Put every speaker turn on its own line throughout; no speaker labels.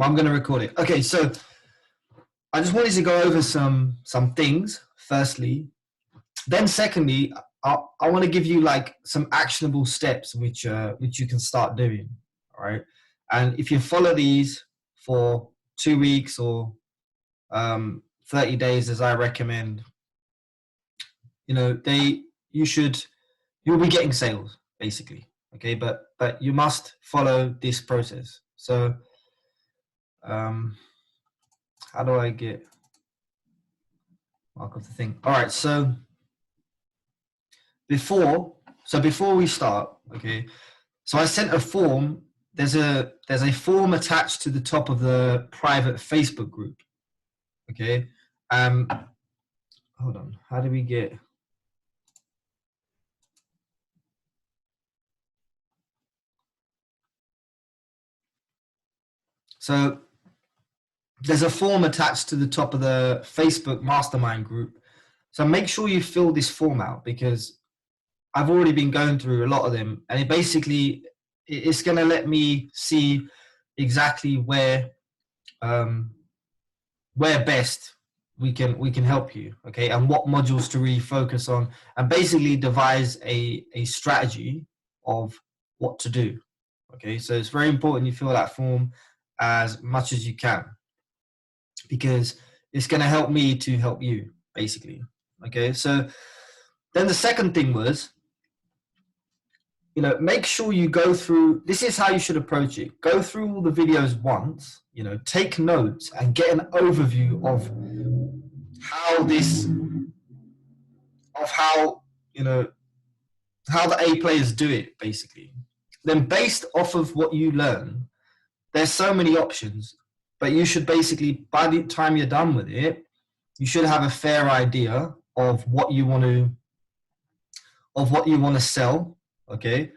I'm going to record it. Okay, so I just wanted to go over some things, firstly. Then secondly, I want to give you like some actionable steps which you can start doing, all right? And if you follow these for 2 weeks or 30 days, as I recommend, you know, you'll be getting sales basically, okay? But you must follow this process. So how do I get mark of the thing? All right, so before we start, okay, so I sent a form. There's a form attached to the top of the private Facebook group, okay. Hold on, how do we get, so there's a form attached to the top of the Facebook mastermind group. So make sure you fill this form out, because I've already been going through a lot of them, and it's going to let me see exactly where best we can help you, okay, and what modules to really focus on, and basically devise a strategy of what to do, okay. So it's very important you fill that form as much as you can, because it's going to help me to help you, basically, okay. So then the second thing was, you know, make sure you go through, this is how you should approach it. Go through all the videos once, you know, take notes and get an overview of how, you know, how the A players do it, basically. Then based off of what you learn, there's so many options, but you should basically, by the time you're done with it, you should have a fair idea of what you want to sell, okay?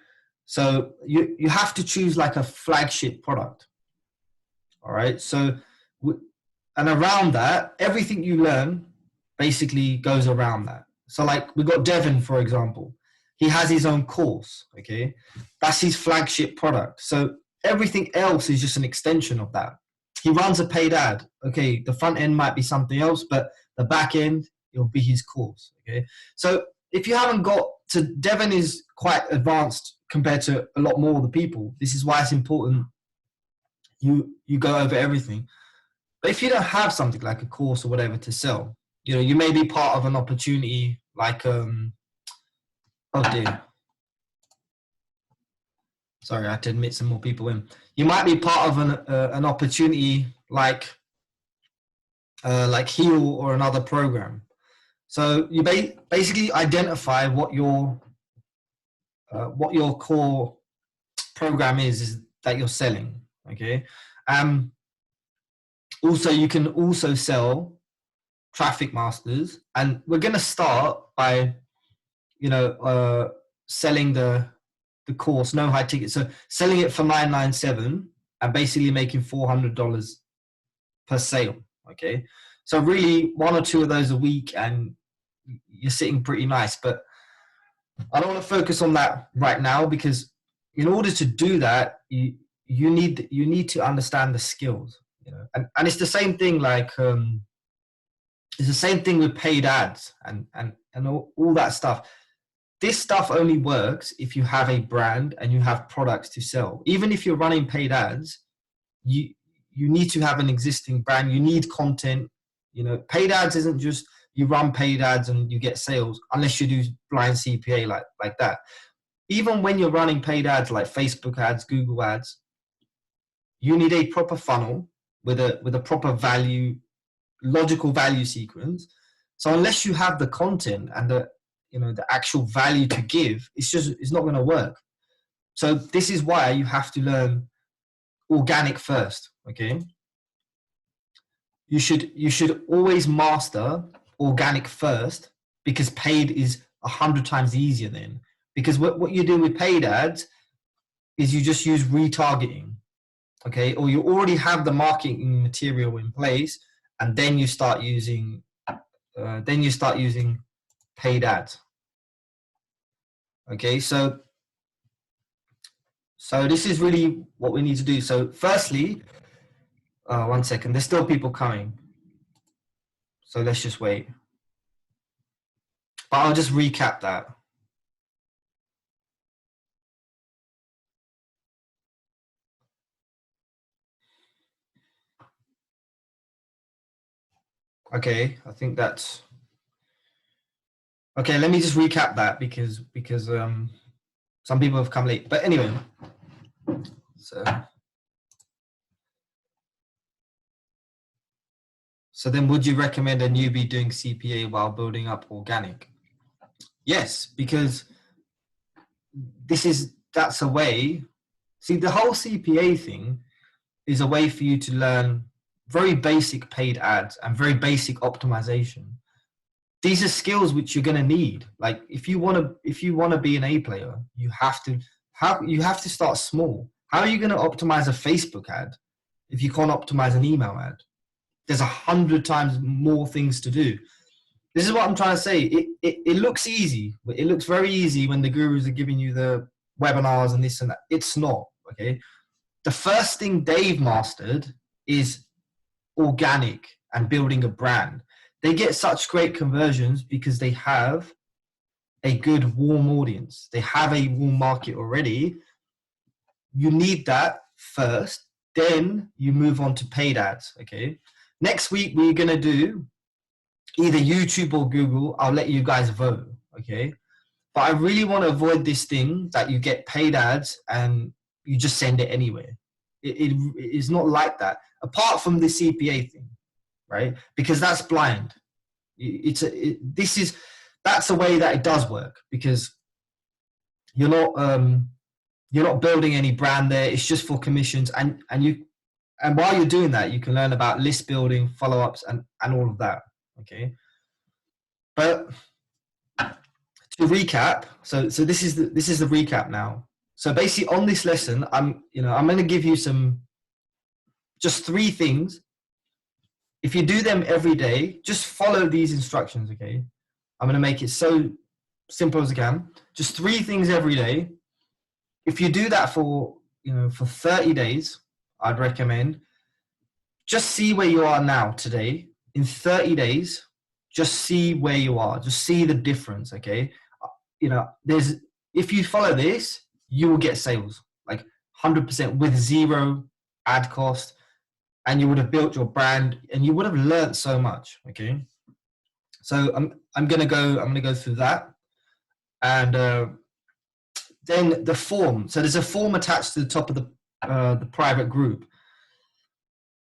So you have to choose like a flagship product, all right? So, and around that, everything you learn basically goes around that. So like we got Devin, for example. He has his own course, okay? That's his flagship product. So everything else is just an extension of that. He runs a paid ad. Okay, the front end might be something else, but the back end, it'll be his course, okay? So if you haven't got to, Devin is quite advanced compared to a lot more of the people. This is why it's important you go over everything. But if you don't have something like a course or whatever to sell, you know, you may be part of an opportunity like, oh dear. Sorry, I had to admit some more people in. You might be part of an opportunity like Heal or another program. So you basically identify what your core program is that you're selling. Okay. Also, you can also sell Traffic Masters, and we're going to start by, you know, selling the course, no high ticket. So selling it for $997 and basically making $400 per sale. Okay. So really 1 or 2 of those a week and you're sitting pretty nice, but I don't want to focus on that right now, because in order to do that, you need to understand the skills, you know, and it's the same thing like, it's the same thing with paid ads and all that stuff. This stuff only works if you have a brand and you have products to sell. Even if you're running paid ads, you need to have an existing brand. You need content. You know, paid ads isn't just you run paid ads and you get sales, unless you do blind CPA like that. Even when you're running paid ads like Facebook ads, Google ads, you need a proper funnel with a proper value, logical value sequence. So unless you have the content and the actual value to give, it's not going to work. So this is why you have to learn organic first. Okay, you should always master organic first, because paid is 100 times easier then. Because what you do with paid ads is you just use retargeting, okay, or you already have the marketing material in place, and then you start using paid ads. Okay, so this is really what we need to do. So firstly, 1 second. There's still people coming. So let's just wait. But I'll just recap that. Okay, I think that's okay. Let me just recap that because some people have come late. But anyway, so then would you recommend a newbie doing CPA while building up organic? Yes, because that's a way. See, the whole CPA thing is a way for you to learn very basic paid ads and very basic optimization. These are skills which you're going to need. Like if you want to be an A player, you have to start small. How are you going to optimize a Facebook ad if you can't optimize an email ad? There's 100 times more things to do. This is what I'm trying to say. It looks easy. It looks very easy when the gurus are giving you the webinars and this and that. It's not, okay? The first thing they've mastered is organic and building a brand. They get such great conversions because they have a good warm audience. They have a warm market already. You need that first, then you move on to paid ads, okay? Next week, we're going to do either YouTube or Google. I'll let you guys vote, okay? But I really want to avoid this thing that you get paid ads and you just send it anywhere. It is not like that, apart from the CPA thing, right? Because that's blind. That's a way that it does work because you're not building any brand there. It's just for commissions, and while you're doing that, you can learn about list building, follow-ups, and all of that. Okay, but to recap, so this is the recap now. So basically, on this lesson, I'm going to give you just 3 things. If you do them every day, just follow these instructions. Okay, I'm going to make it so simple as I can. Just 3 things every day. If you do that for 30 days, I'd recommend just see where you are now today. In 30 days, just see where you are. Just see the difference, okay? If you follow this, you will get sales, like 100% with 0 ad cost, and you would have built your brand and you would have learned so much, okay? So I'm gonna go through that, and then the form. So there's a form attached to the top of the private group.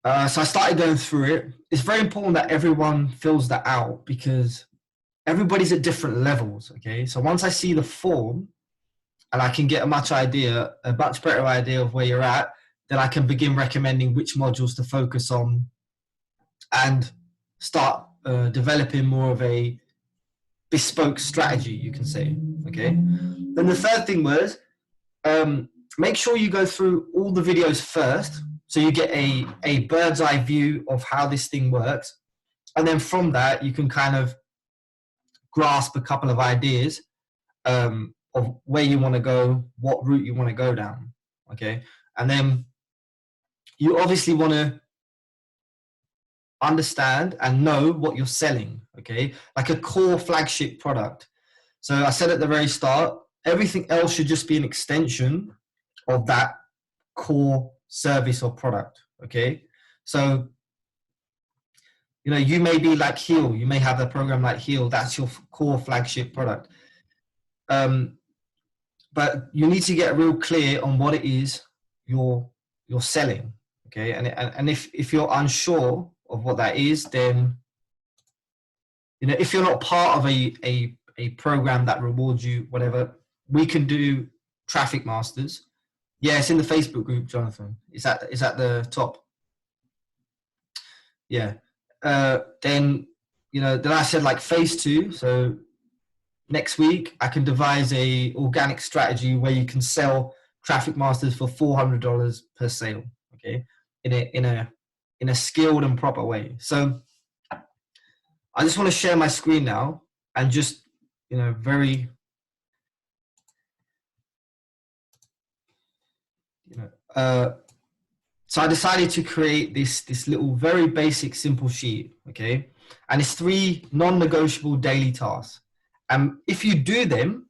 So I started going through it. It's very important that everyone fills that out because everybody's at different levels, okay? So once I see the form and I can get a much better idea of where you're at, then I can begin recommending which modules to focus on and start developing more of a bespoke strategy, you can say, okay? Then the third thing was make sure you go through all the videos first so you get a bird's eye view of how this thing works. And then from that, you can kind of grasp a couple of ideas of where you want to go, what route you want to go down, okay? And then you obviously want to understand and know what you're selling, okay? Like a core flagship product. So I said at the very start, everything else should just be an extension of that core service or product, okay? So, you may be like Heal. You may have a program like Heal. That's your core flagship product. But you need to get real clear on what it is you're selling, okay? And if you're unsure of what that is, then if you're not part of a program that rewards you, whatever, we can do Traffic Masters. Yeah, it's in the Facebook group, Jonathan. It's at the top. Yeah. Then I said like phase 2. So next week I can devise a organic strategy where you can sell Traffic Masters for $400 per sale. Okay, in a skilled and proper way. So I just want to share my screen now and just very So I decided to create this little very basic simple sheet, okay? And it's 3 non-negotiable daily tasks. And if you do them,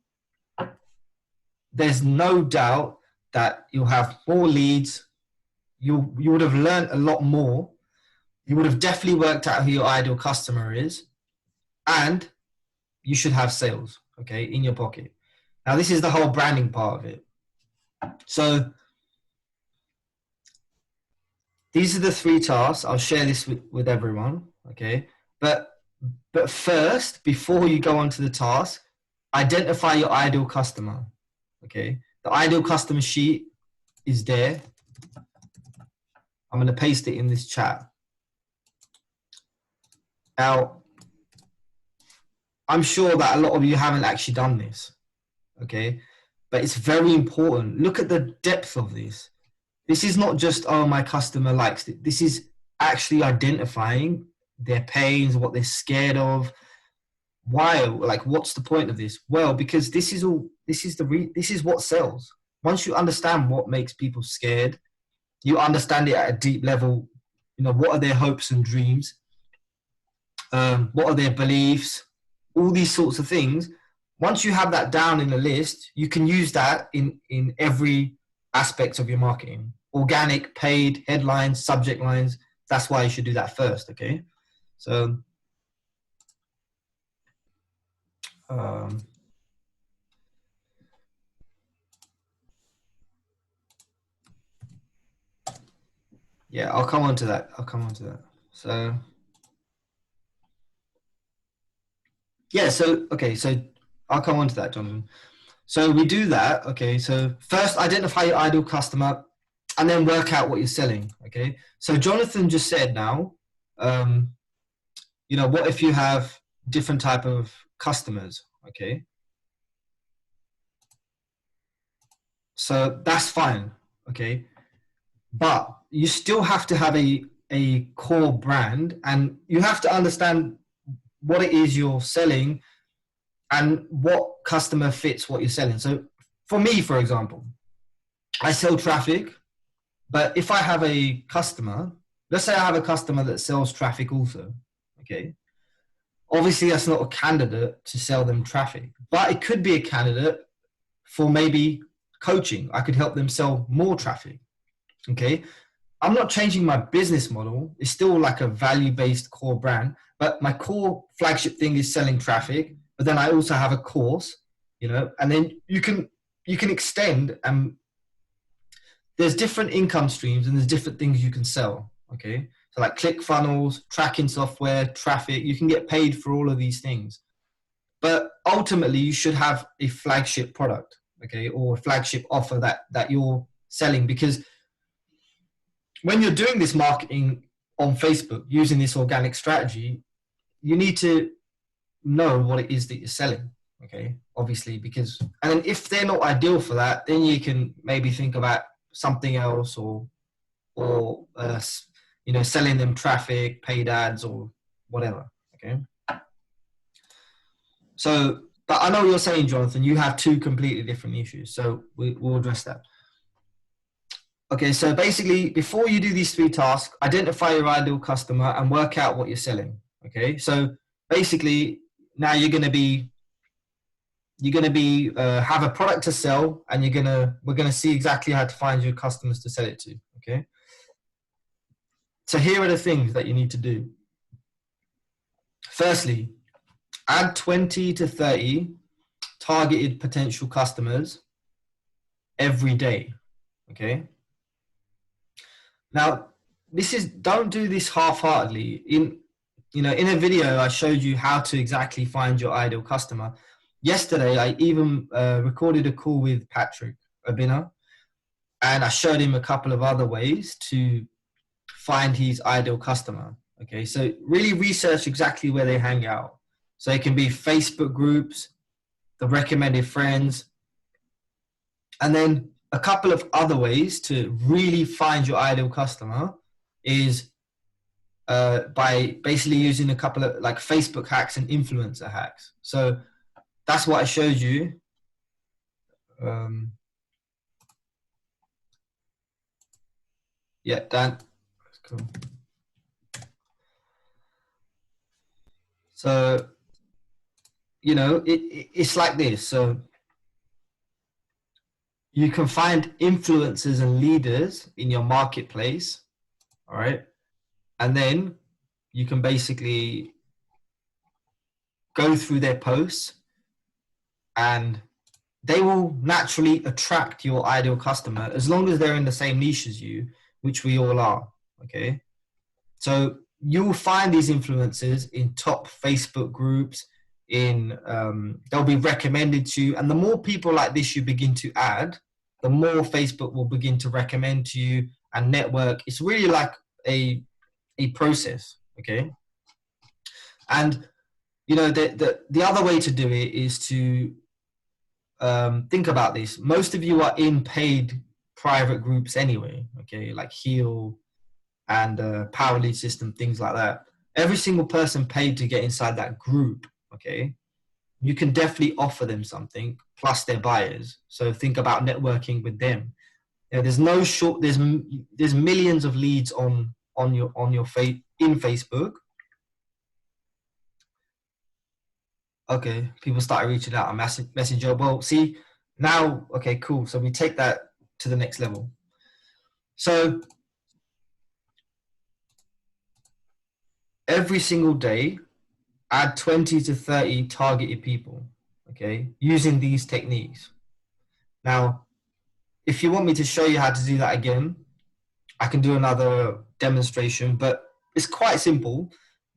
there's no doubt that you'll have more leads. You would have learned a lot more. You would have definitely worked out who your ideal customer is, and you should have sales, okay, in your pocket. Now, this is the whole branding part of it. So these are the 3 tasks. I'll share this with everyone, okay? But first, before you go on to the task, identify your ideal customer, okay? The ideal customer sheet is there. I'm going to paste it in this chat. Now, I'm sure that a lot of you haven't actually done this, okay? But it's very important. Look at the depth of this. This is not just, oh, my customer likes it. This is actually identifying their pains, what they're scared of. Why? Like, what's the point of this? Well, because this is what sells. Once you understand what makes people scared, you understand it at a deep level. You know, what are their hopes and dreams? What are their beliefs? All these sorts of things. Once you have that down in a list, you can use that in every aspect of your marketing. Organic, paid, headlines, subject lines. That's why you should do that first, okay? So, yeah, I'll come on to that. So, yeah, so, okay, so I'll come on to that, Jonathan. So we do that, okay? So first identify your ideal customer and then work out what you're selling, okay? So Jonathan just said now, you know, what if you have different type of customers, okay? So that's fine, okay? But you still have to have a core brand, and you have to understand what it is you're selling and what customer fits what you're selling. So for me, for example, I sell traffic, but if I have a customer, let's say I have a customer that sells traffic also, okay? Obviously, that's not a candidate to sell them traffic, but it could be a candidate for maybe coaching. I could help them sell more traffic, okay? I'm not changing my business model. It's still like a value-based core brand, but my core flagship thing is selling traffic. But then I also have a course, you know, and then you can extend, and there's different income streams and there's different things you can sell. Okay, so like ClickFunnels, tracking software, traffic. You can get paid for all of these things, but ultimately you should have a flagship product, okay, or a flagship offer that you're selling, because when you're doing this marketing on Facebook using this organic strategy, you need to know what it is that you're selling, okay, obviously, because, and then if they're not ideal for that, then you can maybe think about something else, or you know, selling them traffic, paid ads, or whatever, okay. So, but I know what you're saying, Jonathan, you have 2 completely different issues, so we'll address that. Okay, so basically, before you do these 3 tasks, identify your ideal customer and work out what you're selling. Okay, so basically, now you're going to be have a product to sell, and we're gonna see exactly how to find your customers to sell it to. Okay, so here are the things that you need to do. Firstly, add 20 to 30 targeted potential customers every day. Okay. Now, don't do this half-heartedly. In a video, I showed you how to exactly find your ideal customer. Yesterday, I even recorded a call with Patrick Obina, and I showed him a couple of other ways to find his ideal customer. Okay, so really research exactly where they hang out. So it can be Facebook groups, the recommended friends, and then a couple of other ways to really find your ideal customer is by basically using a couple of like Facebook hacks and influencer hacks. So that's what I showed you. Yeah, Dan. Cool. So, you know, it's like this. So you can find influencers and leaders in your marketplace, all right? And then you can basically go through their posts and they will naturally attract your ideal customer as long as they're in the same niche as you, which we all are, okay? So you'll find these influencers in top Facebook groups, they'll be recommended to you, and the more people like this you begin to add, the more Facebook will begin to recommend to you and network. It's really like a process, okay? And you know the other way to do it is to think about this. Most of you are in paid private groups anyway, okay, like Heal and Power Lead System, things like that. Every single person paid to get inside that group, okay, you can definitely offer them something plus their buyers. So think about networking with them. Yeah, there's no short. There's millions of leads on your in Facebook. Okay, people started reaching out on Messenger. Well, see now, okay, cool. So we take that to the next level. So every single day, add 20 to 30 targeted people, okay, using these techniques. Now, if you want me to show you how to do that again, I can do another demonstration, but it's quite simple.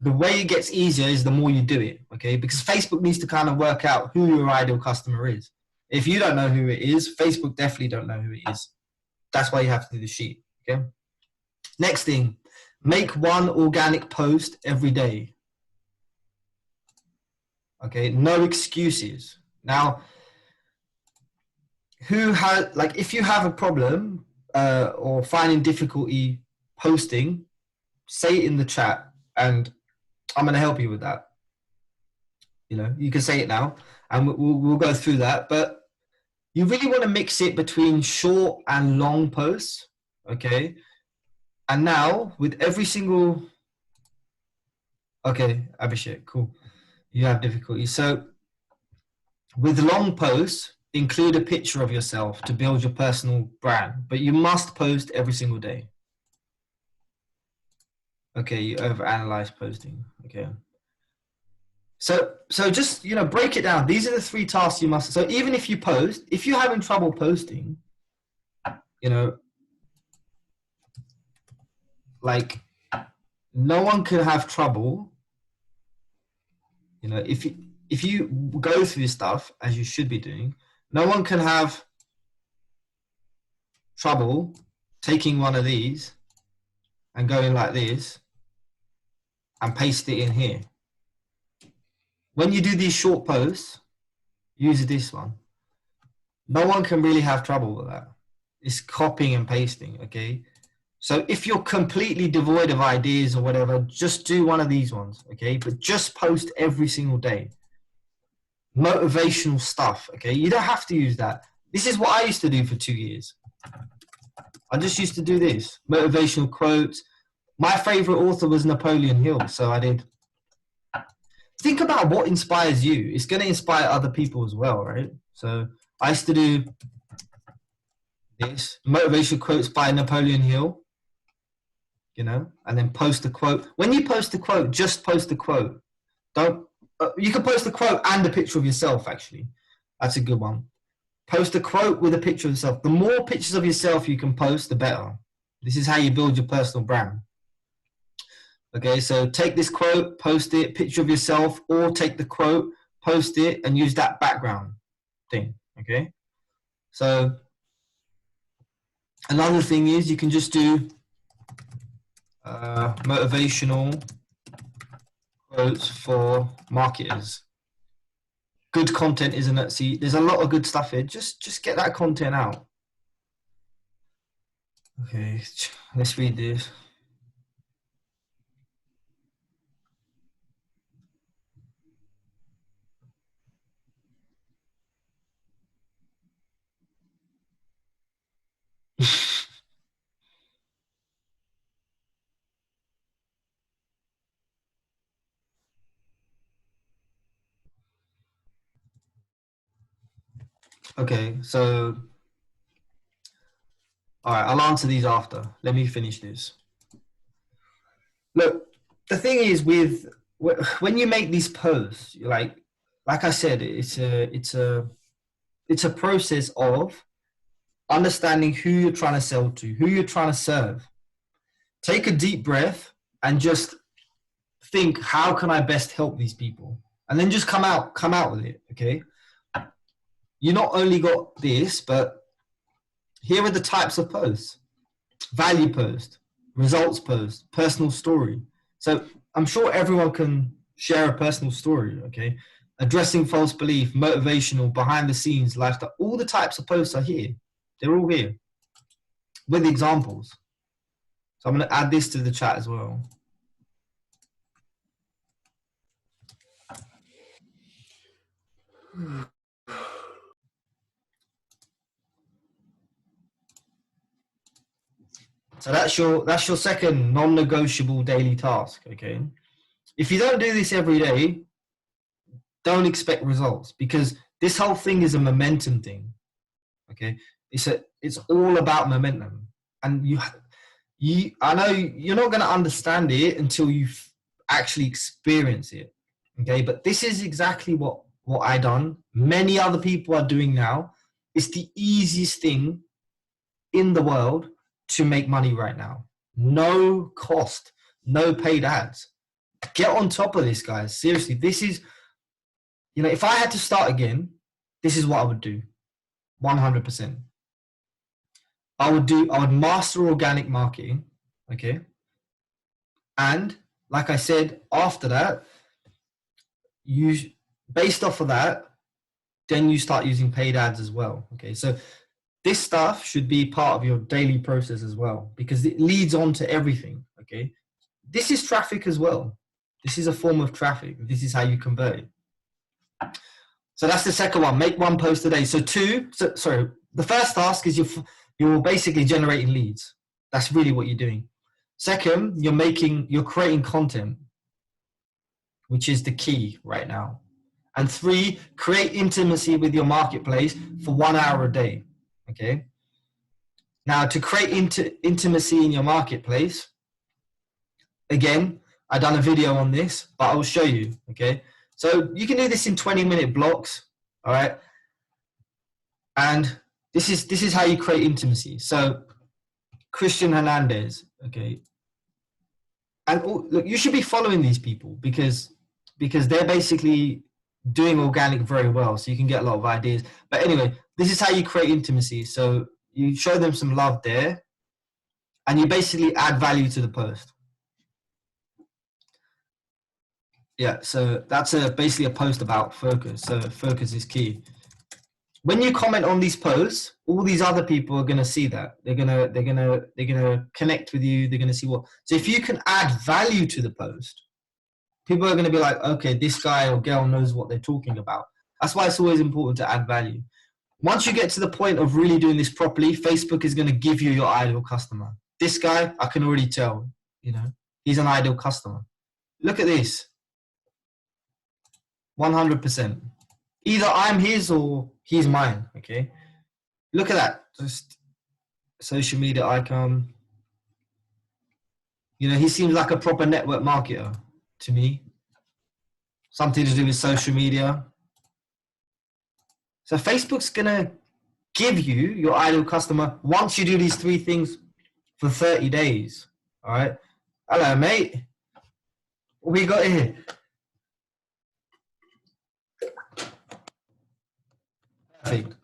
The way it gets easier is the more you do it, okay? Because Facebook needs to kind of work out who your ideal customer is. If you don't know who it is, Facebook definitely don't know who it is. That's why you have to do the sheet, okay? Next thing, make one organic post every day. Okay, no excuses. Now, who has, like, if you have a problem or finding difficulty posting, say it in the chat and I'm going to help you with that. You know, you can say it now and we'll go through that. But you really want to mix it between short and long posts, okay? And now with every single, okay, Abhishek, cool. You have difficulty. So with long posts, include a picture of yourself to build your personal brand, but you must post every single day. Okay, you overanalyze posting. Okay. So just, you know, break it down. These are the 3 tasks you must. So even if you post, if you're having trouble posting, you know, like no one can have trouble. You know, if you go through stuff as you should be doing, no one can have trouble taking one of these and going like this and paste it in here. When you do these short posts, use this one. No one can really have trouble with that. It's copying and pasting, okay? So if you're completely devoid of ideas or whatever, just do one of these ones, okay? But just post every single day. Motivational stuff, okay? You don't have to use that. This is what I used to do for 2 years. I just used to do this. Motivational quotes. My favorite author was Napoleon Hill, so I did. Think about what inspires you. It's going to inspire other people as well, right? So I used to do this. Motivational quotes by Napoleon Hill, you know, and then post a quote. When you post a quote, just post a quote. Don't. You can post a quote and a picture of yourself. Actually, that's a good one. Post a quote with a picture of yourself. The more pictures of yourself you can post, the better. This is how you build your personal brand. Okay, so take this quote, post it, picture of yourself, or take the quote, post it, and use that background thing. Okay, so another thing is you can just do motivational quotes for marketers. Good content, isn't it? See, there's a lot of good stuff here. Just get that content out. Okay, let's read this. Okay, so all right, I'll answer these after. Let me finish this. Look, the thing is with when you make these posts, like I said, it's a process of understanding who you're trying to sell to, who you're trying to serve. Take a deep breath and just think, how can I best help these people? And then just come out with it. Okay. You not only got this, but here are the types of posts: value post, results post, personal story. So I'm sure everyone can share a personal story, okay? Addressing false belief, motivational, behind the scenes, lifestyle. All the types of posts are here. They're all here with examples. So I'm going to add this to the chat as well. So that's your second non-negotiable daily task, okay? If you don't do this every day, don't expect results, because this whole thing is a momentum thing, okay? It's all about momentum, and I know you're not going to understand it until you actually experience it, okay? But this is exactly what I done. Many other people are doing now. It's the easiest thing in the world to make money right now. No cost, no paid ads. Get on top of this, guys. Seriously, this is, if I had to start again, this is what I would do. 100%. I would master organic marketing, okay? And like I said, after that, based off of that, then you start using paid ads as well, okay? So this stuff should be part of your daily process as well, because it leads on to everything, okay? This is traffic as well. This is a form of traffic. This is how you convert it. So that's the second one. Make one post a day. The first task is you're basically generating leads. That's really what you're doing. Second, you're creating content, which is the key right now. And 3, create intimacy with your marketplace for 1 hour a day. Okay. Now, to create intimacy in your marketplace, again, I've done a video on this, but I'll show you. Okay. So you can do this in 20-minute blocks. All right. And this is how you create intimacy. So Christian Hernandez. Okay. And look, you should be following these people because they're basically doing organic very well. So you can get a lot of ideas. But anyway, this is how you create intimacy. So you show them some love there, and you basically add value to the post. Yeah, so that's basically a post about focus. So focus is key. When you comment on these posts, all these other people are gonna see that. They're gonna connect with you. They're gonna see what. So if you can add value to the post, people are gonna be like, okay, this guy or girl knows what they're talking about. That's why it's always important to add value. Once you get to the point of really doing this properly, Facebook is gonna give you your ideal customer. This guy, I can already tell, he's an ideal customer. Look at this. 100%. Either I'm his or he's mine, okay? Look at that. Just social media icon. He seems like a proper network marketer to me. Something to do with social media. So Facebook's going to give you your ideal customer once you do these 3 things for 30 days. All right? Hello, mate. What we got here? Perfect.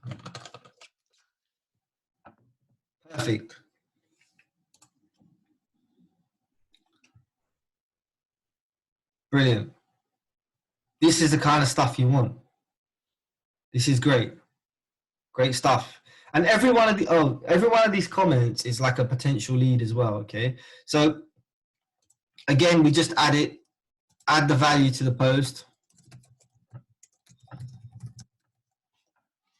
Perfect. Brilliant. This is the kind of stuff you want. This is great. Great stuff. And every one of these comments is like a potential lead as well, okay? So again, we just add the value to the post.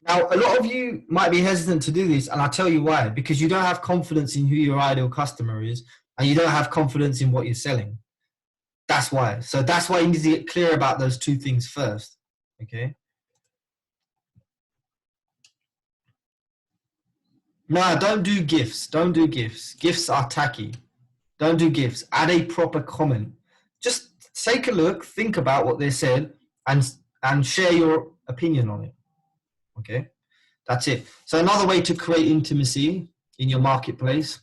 Now, a lot of you might be hesitant to do this, and I'll tell you why. Because you don't have confidence in who your ideal customer is, and you don't have confidence in what you're selling. That's why. So that's why you need to get clear about those 2 things first, okay? No, don't do gifs. Don't do gifs. Gifs are tacky. Don't do gifs. Add a proper comment. Just take a look, think about what they said, and share your opinion on it. Okay, that's it. So another way to create intimacy in your marketplace: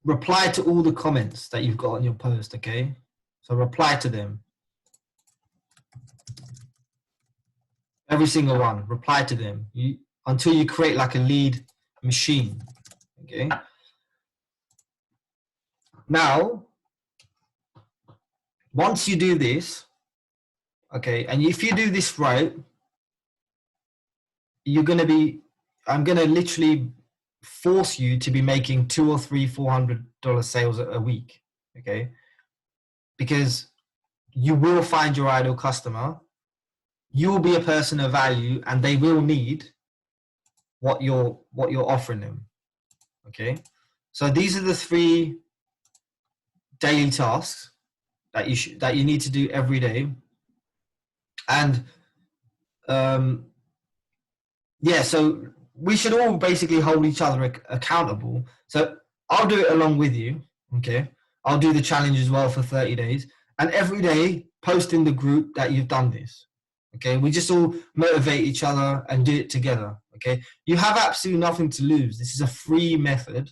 reply to all the comments that you've got on your post. Okay, so reply to them, every single one. Reply to them until you create like a lead machine. Okay. Now, once you do this, okay, and if you do this right, I'm gonna literally force you to be making $200 or $400 sales a week, okay? Because you will find your ideal customer, you will be a person of value, and they will need what you're offering them, okay? So these are the 3 daily tasks that you need to do every day, and yeah, so we should all basically hold each other accountable. So I'll do it along with you, okay? I'll do the challenge as well for 30 days. And every day, post in the group that you've done this, okay? We just all motivate each other and do it together, okay? You have absolutely nothing to lose. This is a free method.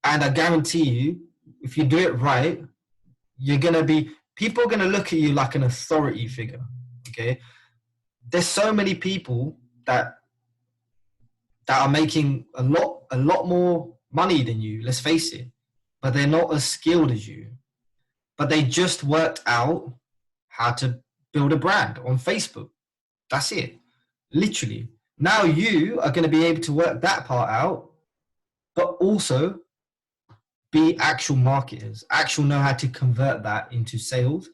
And I guarantee you, if you do it right, people are going to look at you like an authority figure, okay? There's so many people that are making a lot more money than you, let's face it, but they're not as skilled as you. But they just worked out how to build a brand on Facebook. That's it. Literally. Now you are going to be able to work that part out, but also be actual marketers, actually know how to convert that into sales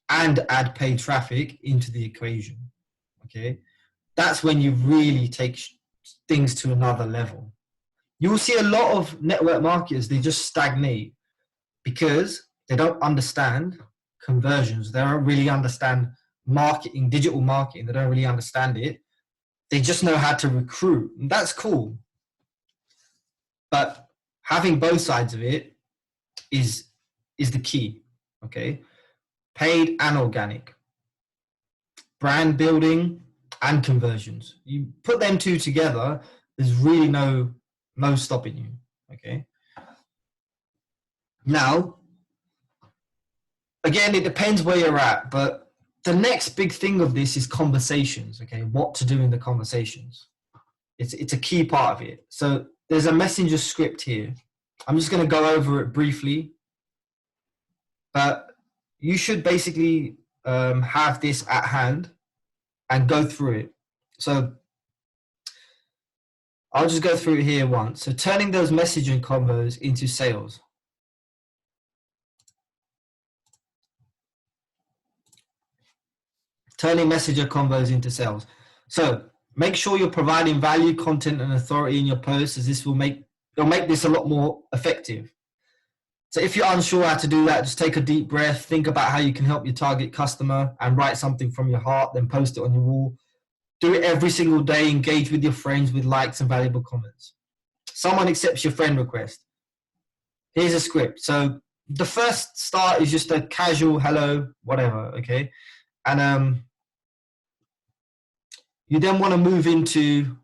and add paid traffic into the equation. Okay. That's when you really take things to another level. You will see a lot of network marketers, they just stagnate because they don't understand conversions. They don't really understand marketing, digital marketing. They don't really understand it. They just know how to recruit. And that's cool. But having both sides of it is the key. Okay. Paid and organic. Brand building and conversions. You put them 2 together, there's really no stopping you. Okay. Now, again, it depends where you're at, but the next big thing of this is conversations. Okay, what to do in the conversations. It's a key part of it. So there's a messenger script here. I'm just going to go over it briefly, but you should basically have this at hand and go through it. So I'll just go through it here once. So turning those messaging combos into sales. Turning messenger combos into sales. So make sure you're providing value, content, and authority in your posts, as this will make this a lot more effective. So if you're unsure how to do that, just take a deep breath, think about how you can help your target customer and write something from your heart, then post it on your wall. Do it every single day, engage with your friends with likes and valuable comments. Someone accepts your friend request. Here's a script. So the first start is just a casual hello, whatever, okay? And you then want to move into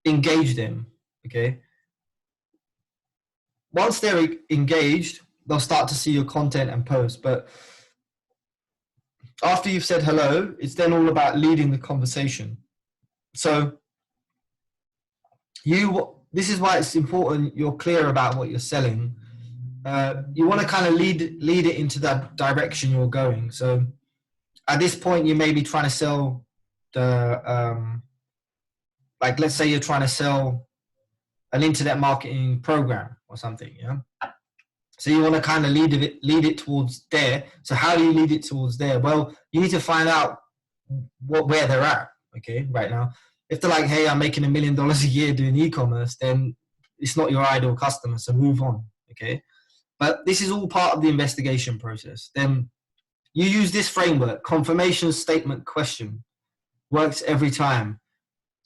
engage them, okay? Once they're engaged, they'll start to see your content and post. But after you've said hello, it's then all about leading the conversation. So this is why it's important you're clear about what you're selling. You want to kind of lead it into that direction you're going. So at this point, you may be trying to sell like let's say you're trying to sell an internet marketing program or something, yeah. So you want to kind of lead it towards there. So how do you lead it towards there? Well, you need to find out where they're at, okay, right now. If they're like, hey, I'm making $1 million a year doing e-commerce, then it's not your ideal customer, so move on, okay? But this is all part of the investigation process. Then you use this framework, confirmation statement question, works every time.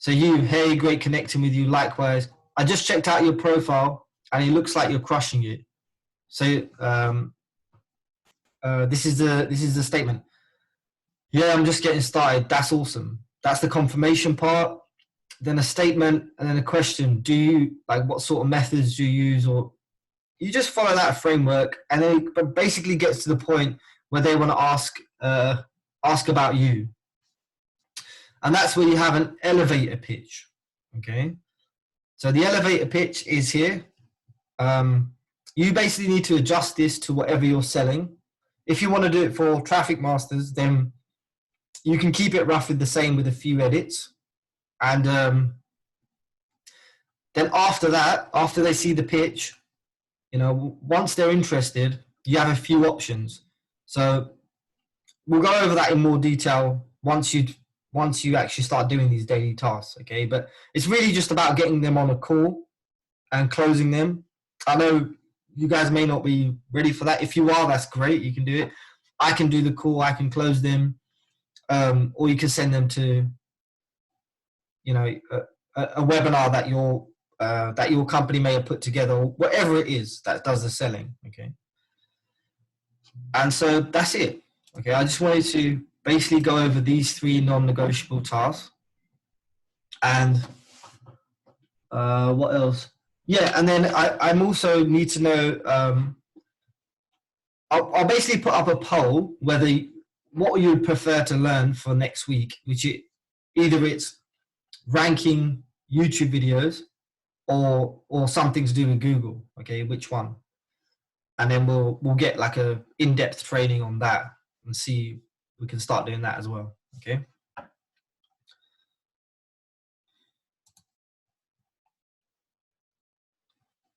So you, hey, great connecting with you. Likewise, I just checked out your profile and it looks like you're crushing it. So this is the statement. Yeah, I'm just getting started. That's awesome. That's the confirmation part. Then a statement and then a question. Do you like what sort of methods do you use, or you just follow that framework, and then it basically gets to the point where they want to ask about you, and that's where you have an elevator pitch. Okay, so the elevator pitch is here. You basically need to adjust this to whatever you're selling. If you want to do it for Traffic Masters, then you can keep it roughly the same with a few edits. And then after that, after they see the pitch, you know, once they're interested, you have a few options. So we'll go over that in more detail once you actually start doing these daily tasks, okay? But it's really just about getting them on a call and closing them. I know you guys may not be ready for that. If you are, that's great. You can do it. I can do the call. I can close them. Or you can send them to, you know, a webinar that your company may have put together, or whatever it is that does the selling, okay? And so that's it, okay? I just wanted to basically go over these 3 non-negotiable tasks. And what else? Yeah, and then I'm also need to know, I'll basically put up a poll whether what you would prefer to learn for next week, which either it's ranking YouTube videos or something to do with Google, okay, which one? And then we'll get like a in-depth training on that and see we can start doing that as well, okay?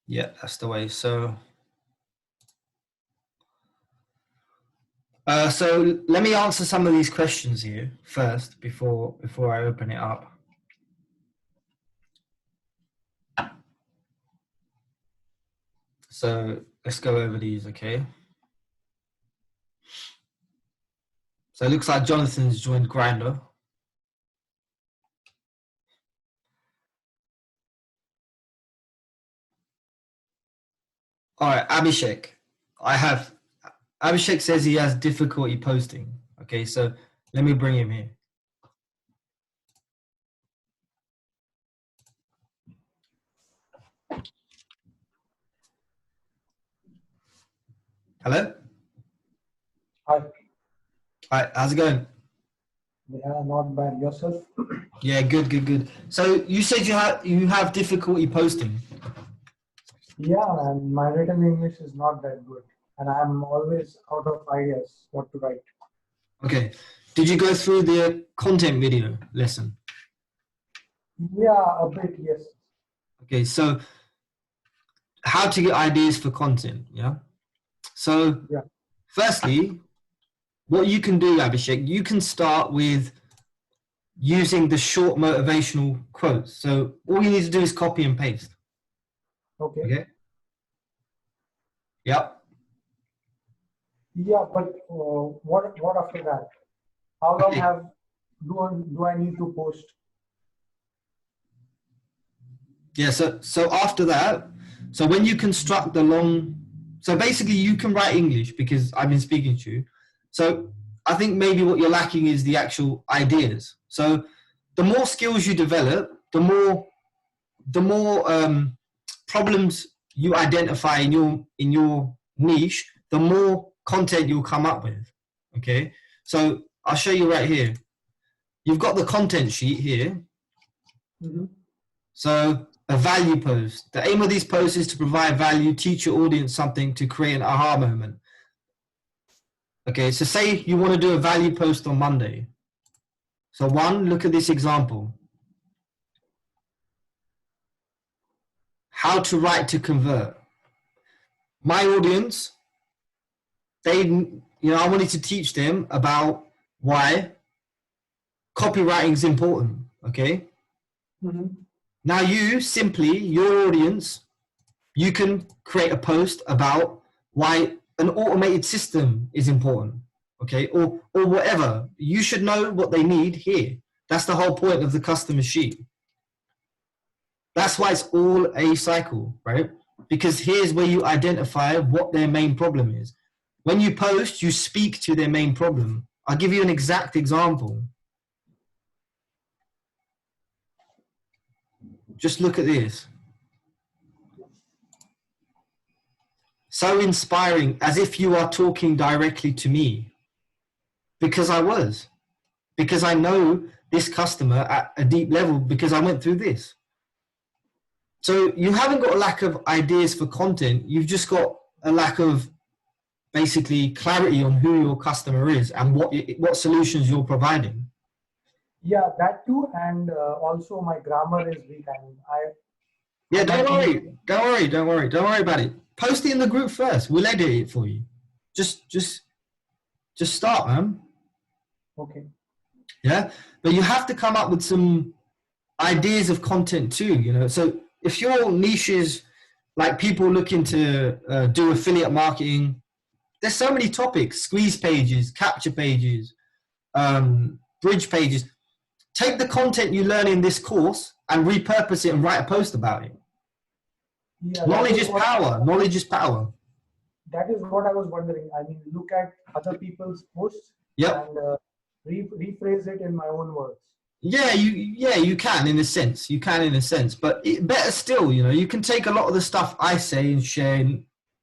Yeah, that's the way. So let me answer some of these questions here first before I open it up. So let's go over these, okay? So it looks like Jonathan's joined Grindr. All right, Abhishek. Abhishek says he has difficulty posting. Okay, so let me bring him here. Hello?
Hi.
Hi, how's it going?
Yeah, not bad. Yourself?
Yeah, good. So you said you have difficulty posting.
Yeah, and my written English is not that good, and I'm always out of ideas what to write.
Okay. Did you go through the content video lesson?
Yeah, a bit, yes.
Okay, so how to get ideas for content, yeah? So
yeah.
Firstly, what you can do, Abhishek, you can start with using the short motivational quotes. So all you need to do is copy and paste.
Okay.
Yep.
Yeah, but what after that? How long do I need to post?
Yeah, so after that, so when you construct the so basically you can write English because I've been speaking to you. So I think maybe what you're lacking is the actual ideas. So the more skills you develop, the more problems you identify in your niche, the more content you'll come up with. Okay, so I'll show you right here. You've got the content sheet here.
Mm-hmm.
So a value post. The aim of these posts is to provide value, teach your audience something, to create an aha moment. Okay, so say you want to do a value post on Monday. So look at this example. How to write to convert. My audience, I wanted to teach them about why copywriting is important, okay?
Mm-hmm.
Now your audience, you can create a post about why an automated system is important, okay? Or whatever. You should know what they need here. That's the whole point of the customer sheet, That's why it's all a cycle, right? Because here's where you identify what their main problem is. When you post, you speak to their main problem. I'll give you an exact example. Just look at this. So inspiring, as if you are talking directly to me. Because I was. Because I know this customer at a deep level because I went through this. So you haven't got a lack of ideas for content. You've just got a lack of basically clarity on who your customer is and what solutions you're providing.
Yeah, that too. And also my grammar is weak.
Yeah, don't worry about it. Post it in the group first. We'll edit it for you. Just start, man.
Okay.
Yeah, but you have to come up with some ideas of content too, you know. So if your niche is like people looking to do affiliate marketing, there's so many topics: squeeze pages, capture pages, bridge pages. Take the content you learn in this course and repurpose it and write a post about it.
Yeah,
knowledge is power. Knowledge is power.
That is what I was wondering. I mean, look at other people's posts.
Yep.
And rephrase it in my own words.
Yeah, you can in a sense. You can in a sense, but better still, you know, you can take a lot of the stuff I say and share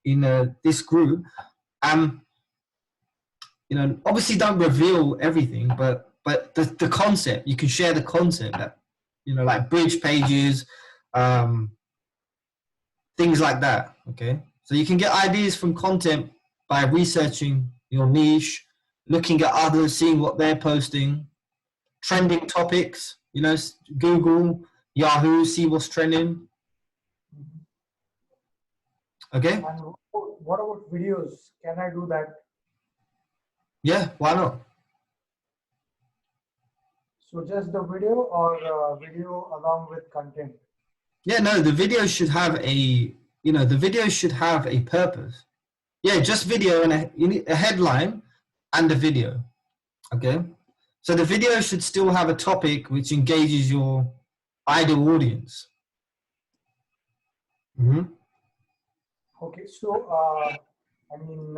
in this group. You know, obviously don't reveal everything, but the concept, you can share the concept that, you know, like bridge pages, things like that. Okay, so you can get ideas from content by researching your niche, looking at others, seeing what they're posting, trending topics, you know, Google, Yahoo, see what's trending. Okay.
And what about videos? Can I do that?
Yeah, why not?
So just the video or video along with content?
Yeah, no, the video should have a, you know, the video should have a purpose. Yeah, just video and you need a headline and a video. Okay. So the video should still have a topic which engages your ideal audience. Mm-hmm.
Okay, so I mean,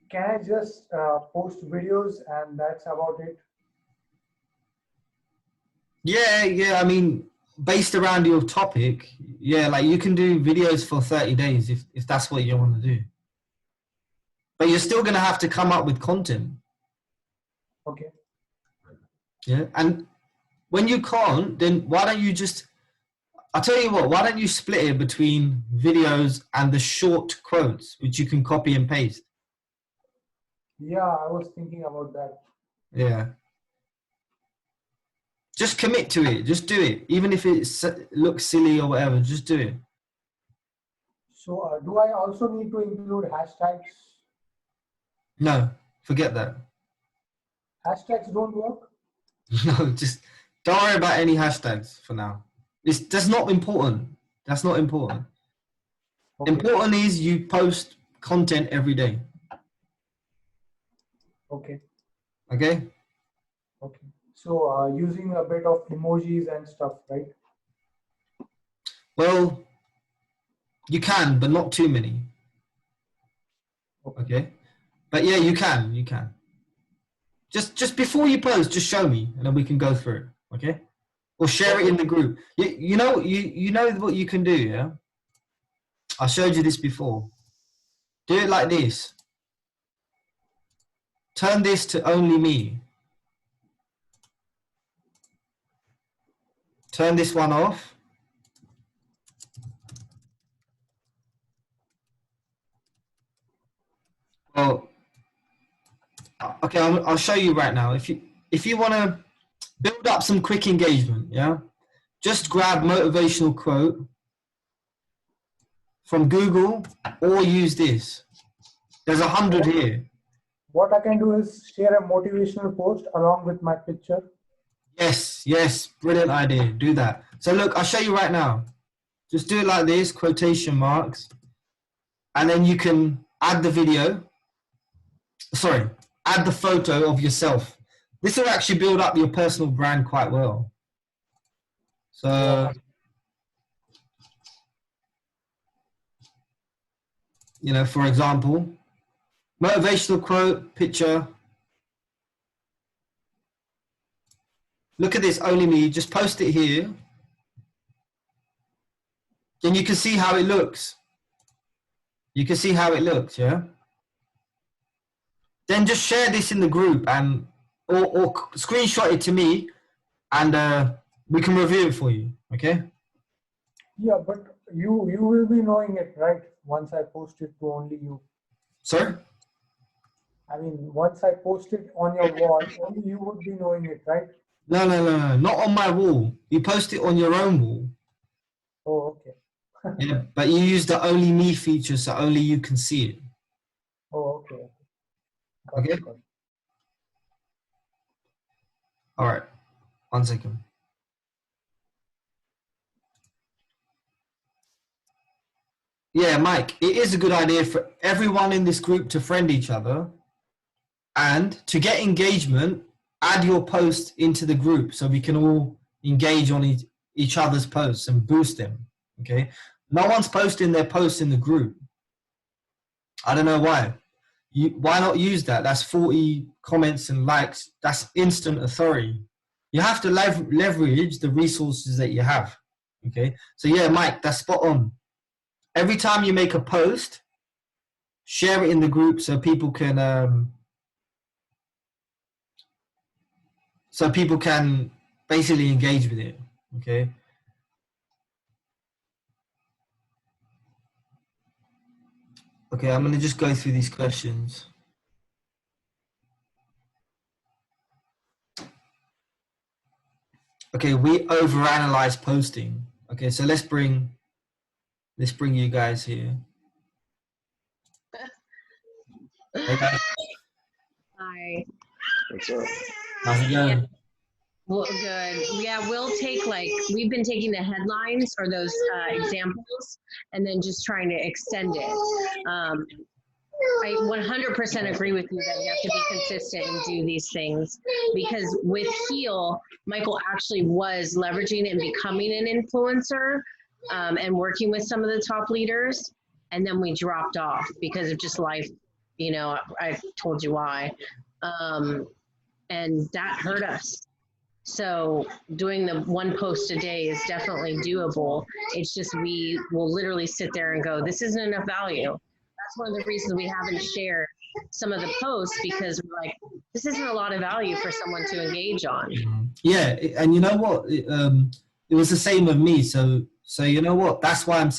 can I just post videos and that's about it?
Yeah. I mean, based around your topic, yeah, like you can do videos for 30 days if that's what you want to do. But you're still going to have to come up with content.
Okay.
Yeah, and when you can't, then why don't you just, I'll tell you what, why don't you split it between videos and the short quotes, which you can copy and paste?
Yeah, I was thinking about that.
Yeah. Just commit to it. Just do it. Even if it looks silly or whatever, just do it.
So do I also need to include hashtags?
No, forget that.
Hashtags don't work?
No, just don't worry about any hashtags for now. That's not important. That's not important. Okay. Important is you post content every day.
Okay.
Okay?
Okay. So using a bit of emojis and stuff, right?
Well, you can, but not too many. Okay? But yeah, you can. Just before you post, just show me, and then we can go through it, okay? Or share it in the group. You know what you can do, yeah? I showed you this before. Do it like this. Turn this to only me. Turn this one off. Well, okay, I'll show you right now. If you want to build up some quick engagement, yeah, just grab motivational quote from Google or use this. There's 100 here.
What I can do is share a motivational post along with my picture.
Yes, brilliant idea. Do that. So look, I'll show you right now. Just do it like this, quotation marks, and then you can add the video. Sorry, add the photo of yourself. This will actually build up your personal brand quite well. So, you know, for example, motivational quote, picture. Look at this, only me. Just post it here. And you can see how it looks. You can see how it looks, yeah? Then just share this in the group and or screenshot it to me and we can review it for you, okay?
Yeah, but you will be knowing it, right? Once I post it to only you.
Sorry?
I mean, once I post it on your wall, only you would be knowing it, right?
No, not on my wall. You post it on your own wall.
Oh, okay.
Yeah, but you use the only me feature so only you can see it.
Oh, okay.
Okay?
Got it.
All right. 1 second. Yeah, Mike, it is a good idea for everyone in this group to friend each other. And to get engagement, add your post into the group so we can all engage on each other's posts and boost them. Okay. No one's posting their posts in the group. I don't know why. Why not use that? That's 40 comments and likes. That's instant authority. You have to leverage the resources that you have. Okay. So yeah, Mike, that's spot on. Every time you make a post, share it in the group so people can basically engage with it. Okay. Okay, I'm gonna just go through these questions. Okay, we overanalyze posting. Okay, so let's bring you guys here. Hey guys.
Hi.
What's up?
How's it going?
Yeah. Well, good. Yeah, we've been taking the headlines or those examples and then just trying to extend it. I 100% agree with you that you have to be consistent and do these things because with Heal, Michael actually was leveraging and becoming an influencer and working with some of the top leaders. And then we dropped off because of just life. You know, I told you why. And that hurt us. So doing the one post a day is definitely doable. It's just we will literally sit there and go, this isn't enough value. That's one of the reasons we haven't shared some of the posts because we're like, this isn't a lot of value for someone to engage on.
Yeah, and you know what? It was the same with me. So you know what? That's why I'm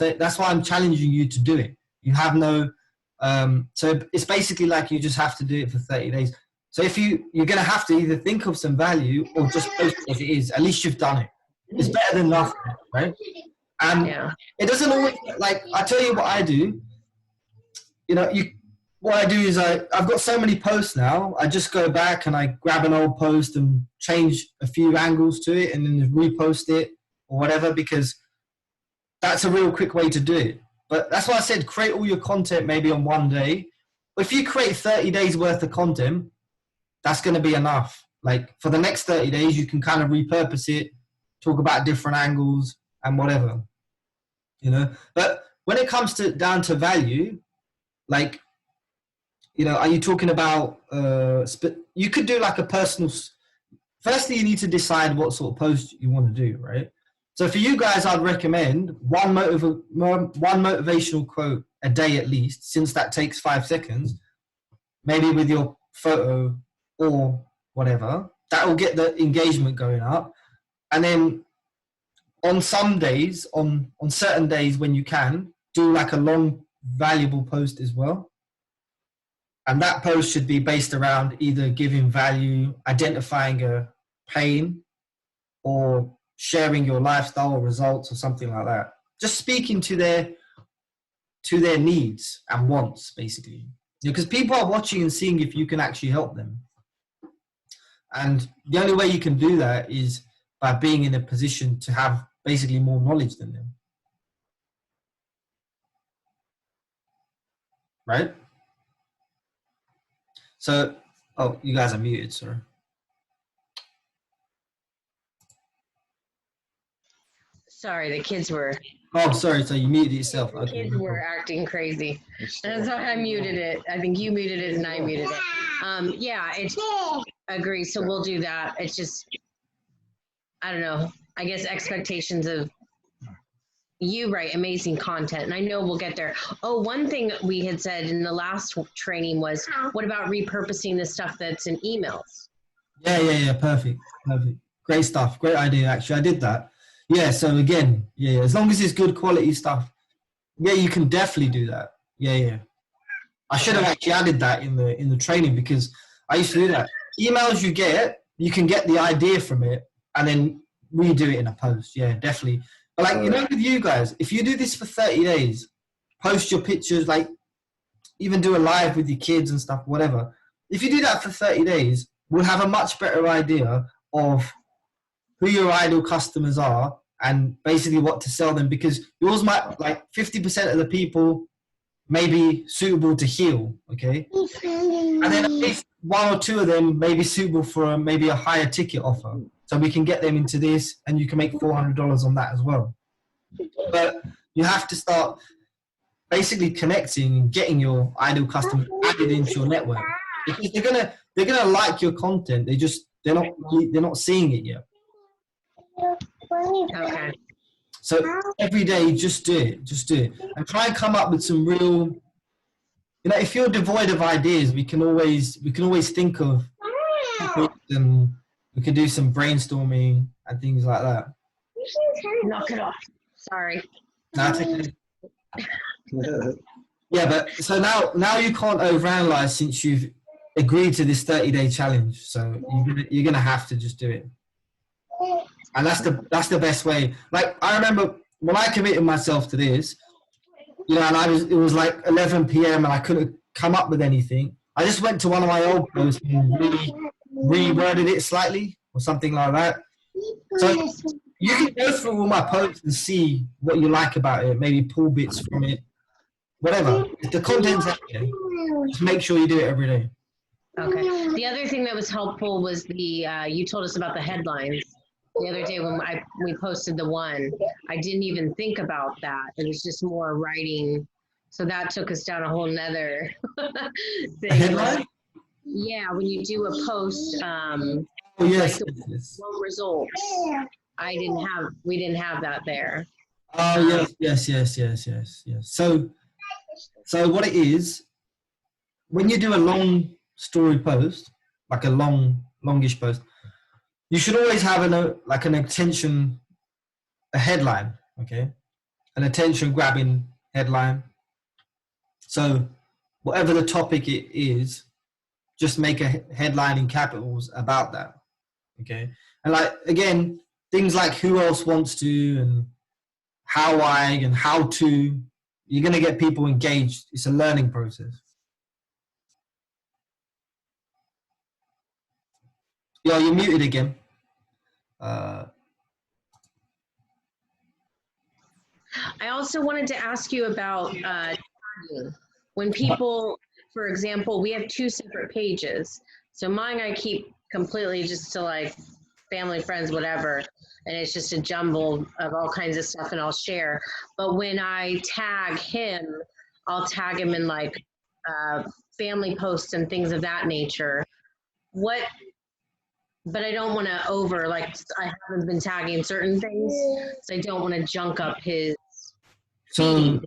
challenging you to do it. You have no. So it's basically like you just have to do it for 30 days. So if you're gonna have to either think of some value or just post it as it is. At least you've done it. It's better than nothing, right? And it doesn't always like I tell you what I do. You know, what I do is I've got so many posts now. I just go back and I grab an old post and change a few angles to it and then repost it or whatever because that's a real quick way to do it. But that's why I said create all your content maybe on one day. If you create 30 days worth of content, that's going to be enough. Like for the next 30 days, you can kind of repurpose it, talk about different angles and whatever, you know. But when it comes to down to value, like, you know, are you talking about, you could do like a personal, firstly, you need to decide what sort of post you want to do, right? So for you guys, I'd recommend one motivational quote a day at least, since that takes 5 seconds, maybe with your photo or whatever. That will get the engagement going up. And then on some days, on certain days when you can, do like a long, valuable post as well. And that post should be based around either giving value, identifying a pain, or sharing your lifestyle or results or something like that. Just speaking to their needs and wants, basically. Because people are watching and seeing if you can actually help them. And the only way you can do that is by being in a position to have basically more knowledge than them. Right? So, oh, you guys are muted, sorry.
Sorry, the kids were
Oh, sorry. So you muted yourself. Okay.
kids were acting crazy. That's why I muted it. I think you muted it and I muted it. Yeah, it's agree. So we'll do that. It's just I don't know. I guess expectations of you write amazing content, and I know we'll get there. Oh, one thing we had said in the last training was, what about repurposing the stuff that's in emails?
Yeah. Perfect. Great stuff. Great idea. Actually, I did that. Yeah. So again, yeah. As long as it's good quality stuff, yeah, you can definitely do that. Yeah. I should have actually added that in the training, because I used to do that. Emails you can get the idea from it and then redo it in a post. Yeah, definitely. But like, you know, with you guys, if you do this for 30 days, post your pictures, like even do a live with your kids and stuff, whatever. If you do that for 30 days, we'll have a much better idea of who your ideal customers are and basically what to sell them, because yours might, like 50% of the people may be suitable to heal, okay? And then at least one or two of them may be suitable for maybe a higher ticket offer. So we can get them into this and you can make $400 on that as well. But you have to start basically connecting and getting your ideal customers added into your network, because they're gonna like your content. They're not seeing it yet.
Okay.
So every day, just do it, and try and come up with some real. You know, if you're devoid of ideas, we can always think of topics, and we can do some brainstorming and things like that.
Knock it off. Sorry.
That's okay. Yeah, but so now you can't overanalyze, since you've agreed to this 30-day challenge. So you're gonna have to just do it, and that's the best way. Like, I remember when I committed myself to this, you know, and it was like 11 p.m. and I couldn't come up with anything. I just went to one of my old posts and reworded it slightly or something like that. So you can go through all my posts and see what you like about it, maybe pull bits from it, whatever. If the content's out there, just make sure you do it every day.
Okay. The other thing that was helpful was you told us about the headlines the other day when we posted the one. I didn't even think about that. It was just more writing. So that took us down a whole nother thing.
A headline?
Yeah, when you do a post,
Oh, yes.
low results. We didn't have that there.
Oh, yes. So what it is, when you do a long story post, like a longish post, you should always have an attention, a headline, okay? An attention grabbing headline. So whatever the topic it is, just make a headline in capitals about that, okay? And like, again, things like who else wants to and how I and how to, you're going to get people engaged. It's a learning process. Yo, you're muted again.
I also wanted to ask you about tagging. When people, for example, we have 2 separate pages. So mine I keep completely just to like family, friends, whatever. And it's just a jumble of all kinds of stuff and I'll share. But when I tag him, I'll tag him in like family posts and things of that nature. But I don't want to I haven't been tagging certain things, so I don't want to junk up his feed.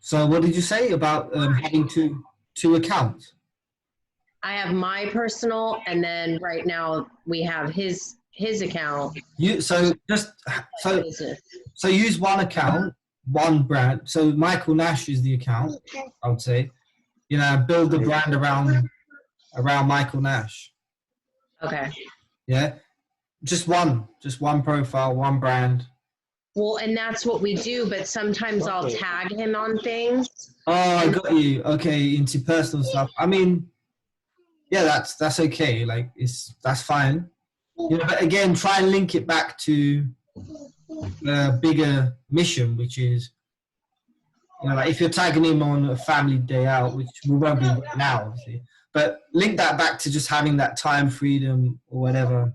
So what did you say about having two accounts?
I have my personal, and then right now we have his account.
So use one account, one brand. So Michael Nash is the account, I would say. You know, build the brand around Michael Nash.
Okay.
Yeah, just one profile, one brand.
Well, and that's what we do, but sometimes I'll tag him on things.
Oh, I got you. Okay, into personal stuff. I mean, yeah, that's okay. Like, that's fine. You know, but again, try and link it back to the bigger mission, which is, you know, like if you're tagging him on a family day out, which we won't be now, obviously, but link that back to just having that time freedom or whatever.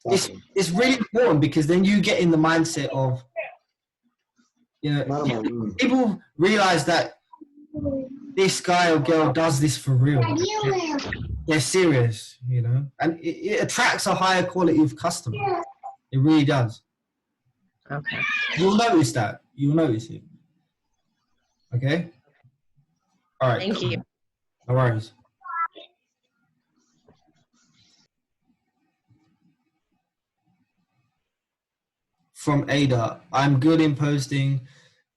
It's really important, because then you get in the mindset of you know, people realize that this guy or girl does this for real. They're serious, you know, and it attracts a higher quality of customer. It really does.
Okay.
You'll notice that. You'll notice it. Okay? All right.
Thank you.
No worries. From Ada, I'm good in posting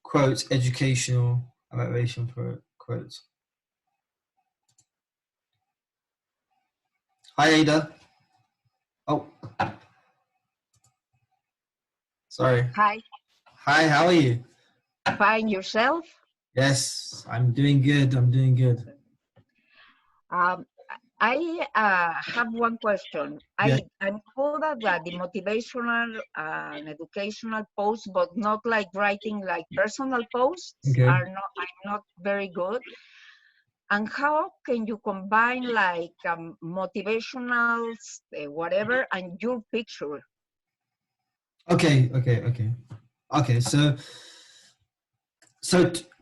quotes, educational, motivation for quotes. Hi, Ada. Oh. Sorry.
Hi,
Hi, how are you?
fine yourself.
Yes, I'm doing good. I'm doing good.
Um, I have one question.
Yeah.
I'm good at the motivational and educational posts, but not like writing like personal posts.
Okay.
I'm not very good. And how can you combine like motivational whatever and your picture?
Okay. So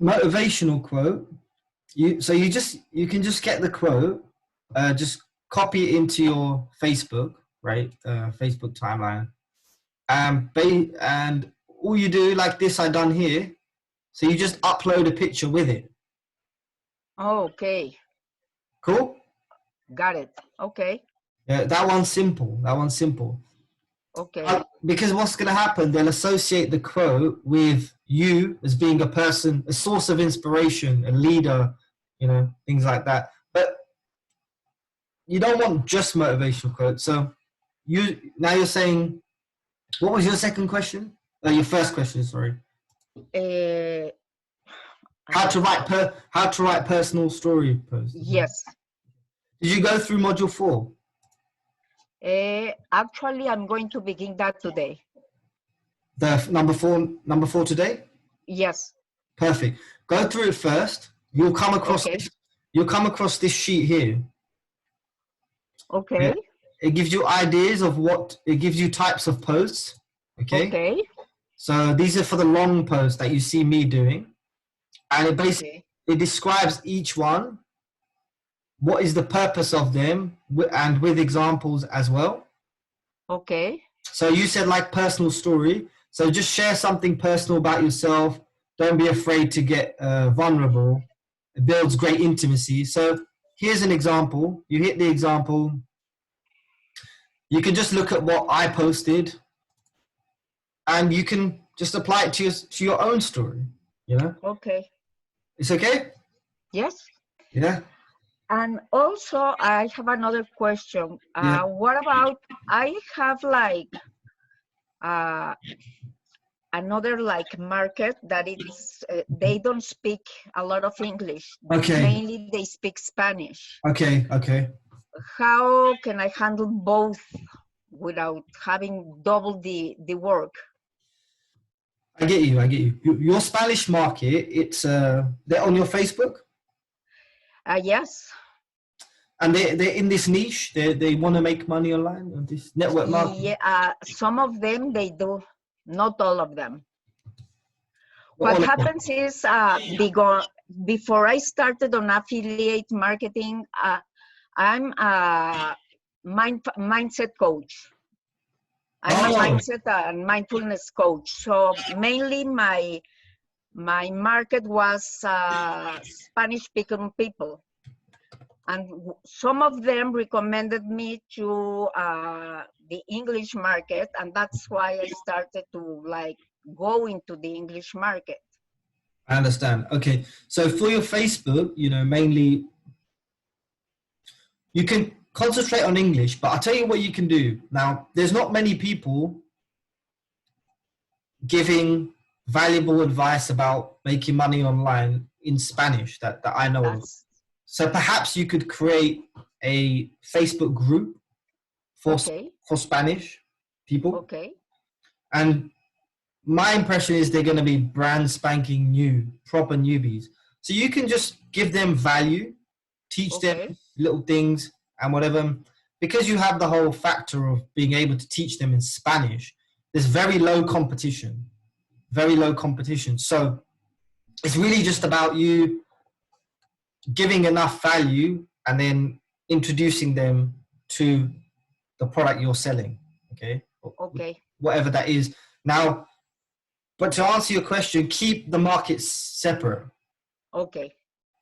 motivational quote. You can just get the quote, just copy it into your Facebook, right? Facebook timeline, and all you do like this I done here. So you just upload a picture with it.
Okay,
Cool.
got it. Okay,
Yeah, that one's simple. That one's simple.
okay,
Because what's going to happen, they'll associate the quote with you as being a person, a source of inspiration, a leader, you know, things like that. But you don't want just motivational quotes. So you're saying, what was your second question? Your first question, sorry.
uh,
How to write personal story posts.
yes.
Did you go through module 4?
Actually, I'm going to begin that today.
The number four today?
Yes.
Perfect. Go through it first. You'll come across
Okay.
this sheet here.
Okay.
It gives you ideas of it gives you types of posts. Okay.
Okay.
So these are for the long posts that you see me doing. And it basically it describes each one, what is the purpose of them, and with examples as well.
Okay.
So you said like personal story. So just share something personal about yourself. Don't be afraid to get vulnerable. It builds great intimacy. So here's an example. You hit the example. You can just look at what I posted, and you can just apply it to your own story. You know.
Okay.
It's okay.
Yes.
Yeah.
And also, I have another question.
Yeah.
What about I have like another like market that it's they don't speak a lot of English.
Okay.
Mainly they speak Spanish.
Okay. Okay.
How can I handle both without having double the work?
I get you. Your Spanish market, it's they're on your Facebook,
Yes.
and they're in this niche. They want to make money online on this network marketing.
Yeah, some of them they do, not all of them.
Not all
What
of them.
happens is before I started on affiliate marketing, I'm a mindset coach. I'm a mindset and mindfulness coach. So mainly my market was Spanish-speaking people. And some of them recommended me to the English market, and that's why I started to like go into the English market.
I understand. Okay, so for your Facebook, you know, mainly you can concentrate on English, but I'll tell you what you can do. Now, there's not many people giving valuable advice about making money online in Spanish that I know of. So perhaps you could create a Facebook group for Spanish people.
Okay.
And my impression is they're going to be brand spanking new, proper newbies. So you can just give them value, teach them little things and whatever. Because you have the whole factor of being able to teach them in Spanish, there's very low competition. very low competition. So it's really just about you giving enough value and then introducing them to the product you're selling. Okay.
Okay.
Whatever that is. Now, but to answer your question, keep the markets separate.
Okay.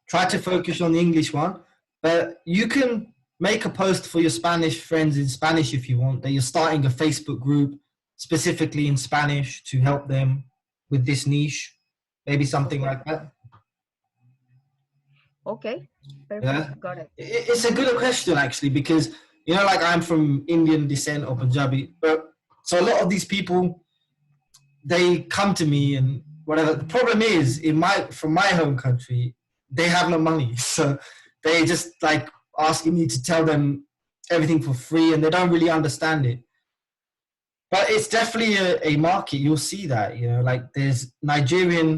Try to focus on the English one, but you can make a post for your Spanish friends in Spanish if you want, that you're starting a Facebook group specifically in Spanish to help them with this niche, maybe something
Okay.
like that.
Okay. Perfect.
Yeah.
Got it.
It's a good question actually, because you know, like I'm from Indian descent or Punjabi, but so a lot of these people, they come to me and whatever. The problem is from my home country, they have no money, so they just like asking me to tell them everything for free, and they don't really understand it. But it's definitely a market. You'll see that, you know, like there's Nigerian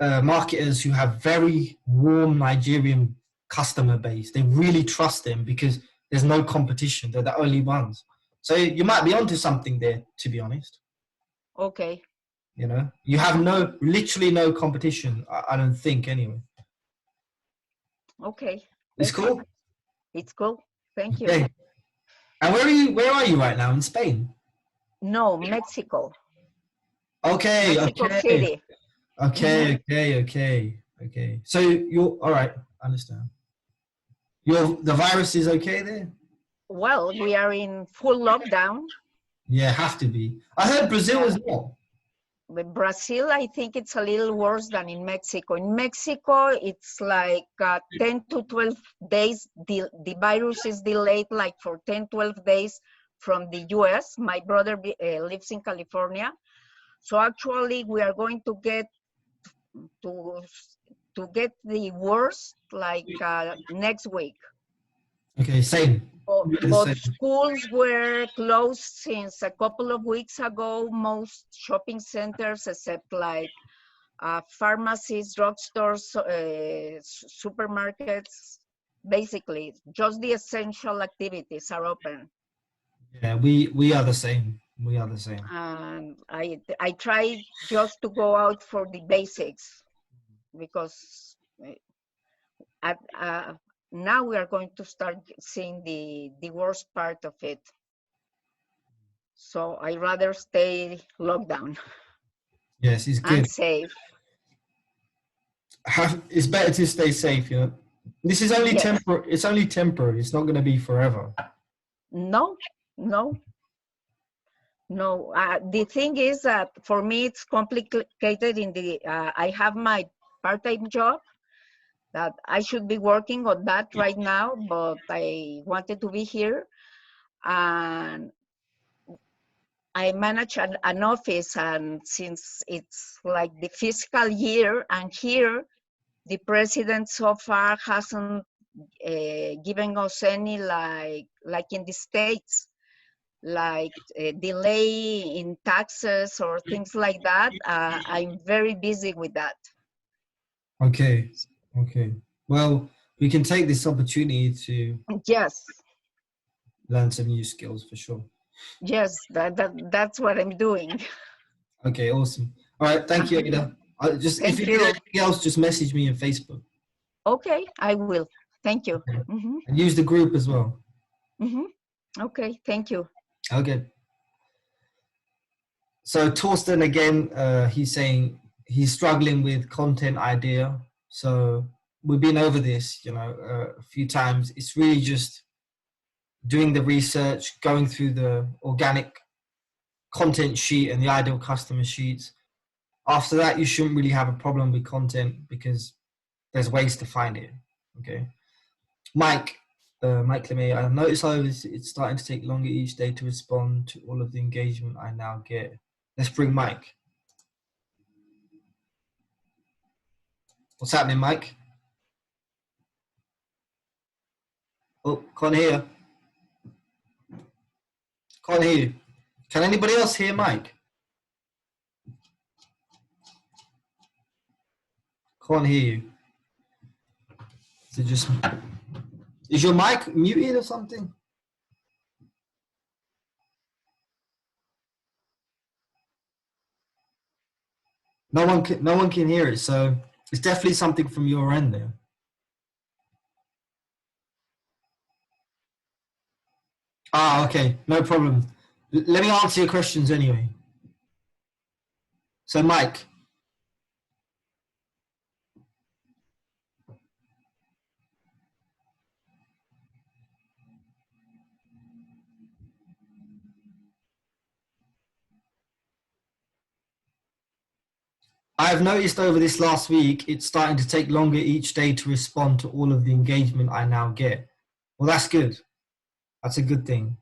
marketers who have very warm Nigerian customer base. They really trust them because there's no competition. They're the only ones. So you might be onto something there, to be honest.
Okay.
You know, you have literally no competition. I don't think anyway.
Okay.
It's cool.
It's cool. Thank you.
Okay. And where are you right now? In Spain?
No, Mexico.
Okay.
Mexico
Okay.
City.
Okay. So you're all right. I understand. The virus is okay there?
Well, we are in full lockdown.
Yeah, have to be. I heard Brazil as well.
With Brazil, I think it's a little worse than in Mexico. In Mexico, it's like 10 to 12 days. The virus is delayed like for 10, 12 days from the US. My brother lives in California. So actually, we are going to get the worst like next week.
Okay, same.
But schools were closed since a couple of weeks ago. Most shopping centers, except like pharmacies, drugstores, supermarkets, basically just the essential activities are open.
Yeah, we are the same. We are the same.
And I try just to go out for the basics because now we are going to start seeing the worst part of it. So I rather stay locked down.
Yes, it's good.
And safe.
It's better to stay safe, you know. This is only temporary. It's only temporary. It's not going to be forever.
No. The thing is that for me it's complicated. I have my part-time job that I should be working on that right now, but I wanted to be here, and I manage an office, and since it's like the fiscal year, and here the president so far hasn't given us any like in the States, like delay in taxes or things like that. I'm very busy with that.
Okay. Well, we can take this opportunity to learn some new skills for sure.
Yes, that's what I'm doing.
Okay, awesome. All right, thank you, Ada. If you need anything else, just message me on Facebook.
Okay, I will. Thank you.
Okay. And use the group as well.
Okay, thank you.
Okay. So Torsten again, he's saying he's struggling with content idea. So we've been over this, you know, a few times. It's really just doing the research, going through the organic content sheet and the ideal customer sheets. After that, you shouldn't really have a problem with content because there's ways to find it. Okay. Mike Lemay, I notice how it's starting to take longer each day to respond to all of the engagement I now get. Let's bring Mike. What's happening, Mike? Oh, can't hear. Can't hear you. Can anybody else hear Mike? Can't hear you. Is your mic muted or something? No one can hear it. So it's definitely something from your end there. Ah, okay, no problem. Let me answer your questions anyway. So, Mike, I've noticed over this last week, it's starting to take longer each day to respond to all of the engagement I now get. Well, that's good. That's a good thing.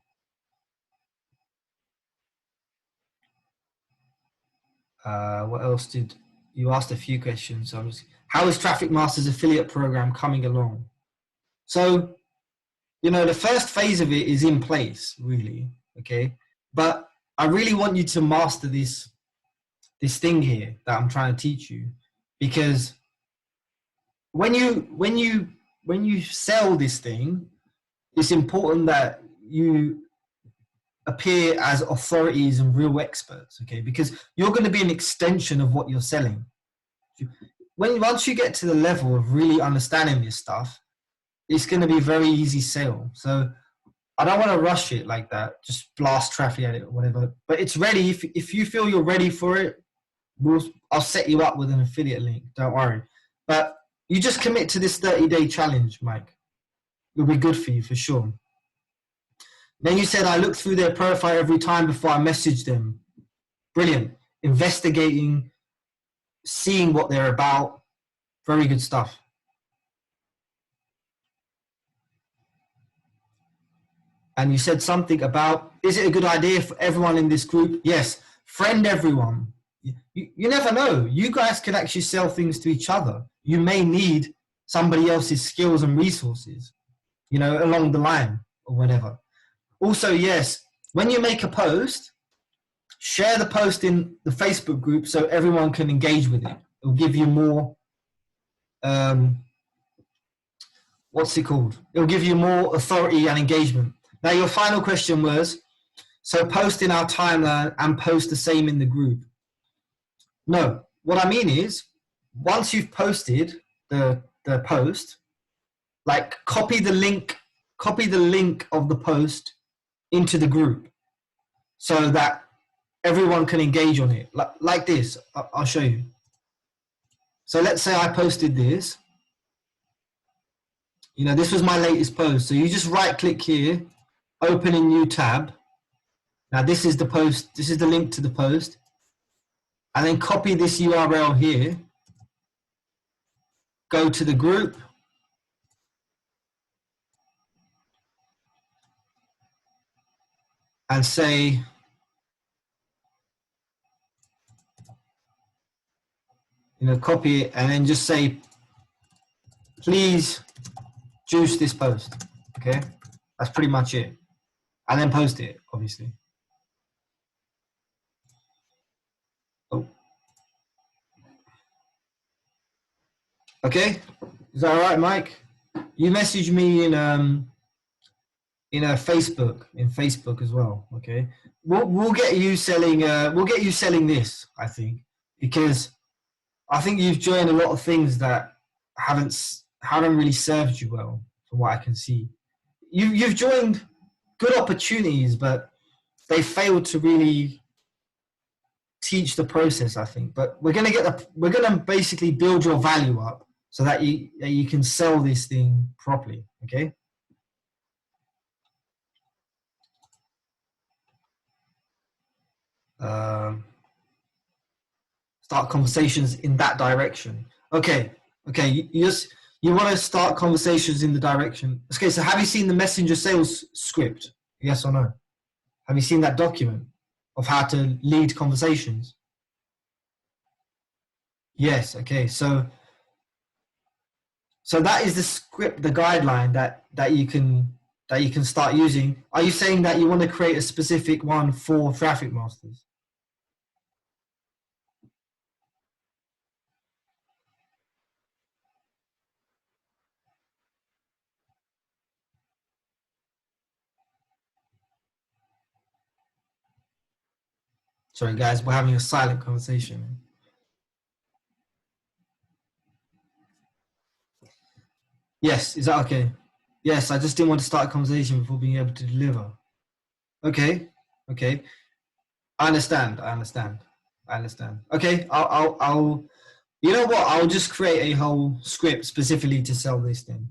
What else did you asked a few questions? So how is Traffic Masters affiliate program coming along? So, the first phase of it is in place, really. Okay, but I really want you to master this thing here that I'm trying to teach you, because when you sell this thing, it's important that you appear as authorities and real experts, okay? Because you're going to be an extension of what you're selling. Once you get to the level of really understanding this stuff, it's going to be a very easy sale. So I don't want to rush it like that, just blast traffic at it or whatever. But it's ready. If you feel you're ready for it, I'll set you up with an affiliate link. Don't worry. But you just commit to this 30-day challenge, Mike. It'll be good for you for sure. Then you said I look through their profile every time before I message them. Brilliant. Investigating, seeing what they're about. Very good stuff. And you said something about, is it a good idea for everyone in this group? Yes. Friend everyone. You never know. You guys can actually sell things to each other. You may need somebody else's skills and resources, along the line or whatever. Also, yes, when you make a post, share the post in the Facebook group so everyone can engage with it. It'll give you more, what's it called? It'll give you more authority and engagement. Now, your final question was, so post in our timeline and post the same in the group. No, what I mean is, once you've posted the post, like copy the link of the post into the group so that everyone can engage on it. Like this, I'll show you. So let's say I posted this. This was my latest post. So you just right click here, open a new tab. Now this is the post, this is the link to the post. And then copy this URL here, go to the group, and say, copy it, and then just say, please juice this post. Okay, that's pretty much it. And then post it, obviously. Oh. Okay, is that all right, Mike? You message me in Facebook as well. Okay, we'll get you selling. We'll get you selling this, I think, because I think you've joined a lot of things that haven't really served you well, from what I can see. You've joined good opportunities, but they failed to really teach the process, I think. But we're gonna basically build your value up so that you can sell this thing properly. Okay. Start conversations in that direction. Okay. You want to start conversations in the direction. Okay, so have you seen the messenger sales script? Yes or no? Have you seen that document of how to lead conversations? Yes. Okay. So that is the script, the guideline that you can start using. Are you saying that you want to create a specific one for Traffic Masters? Sorry, guys, we're having a silent conversation. Yes, is that okay? Yes, I just didn't want to start a conversation before being able to deliver. Okay, okay. I understand. Okay, I'll. You know what? I'll just create a whole script specifically to sell this thing.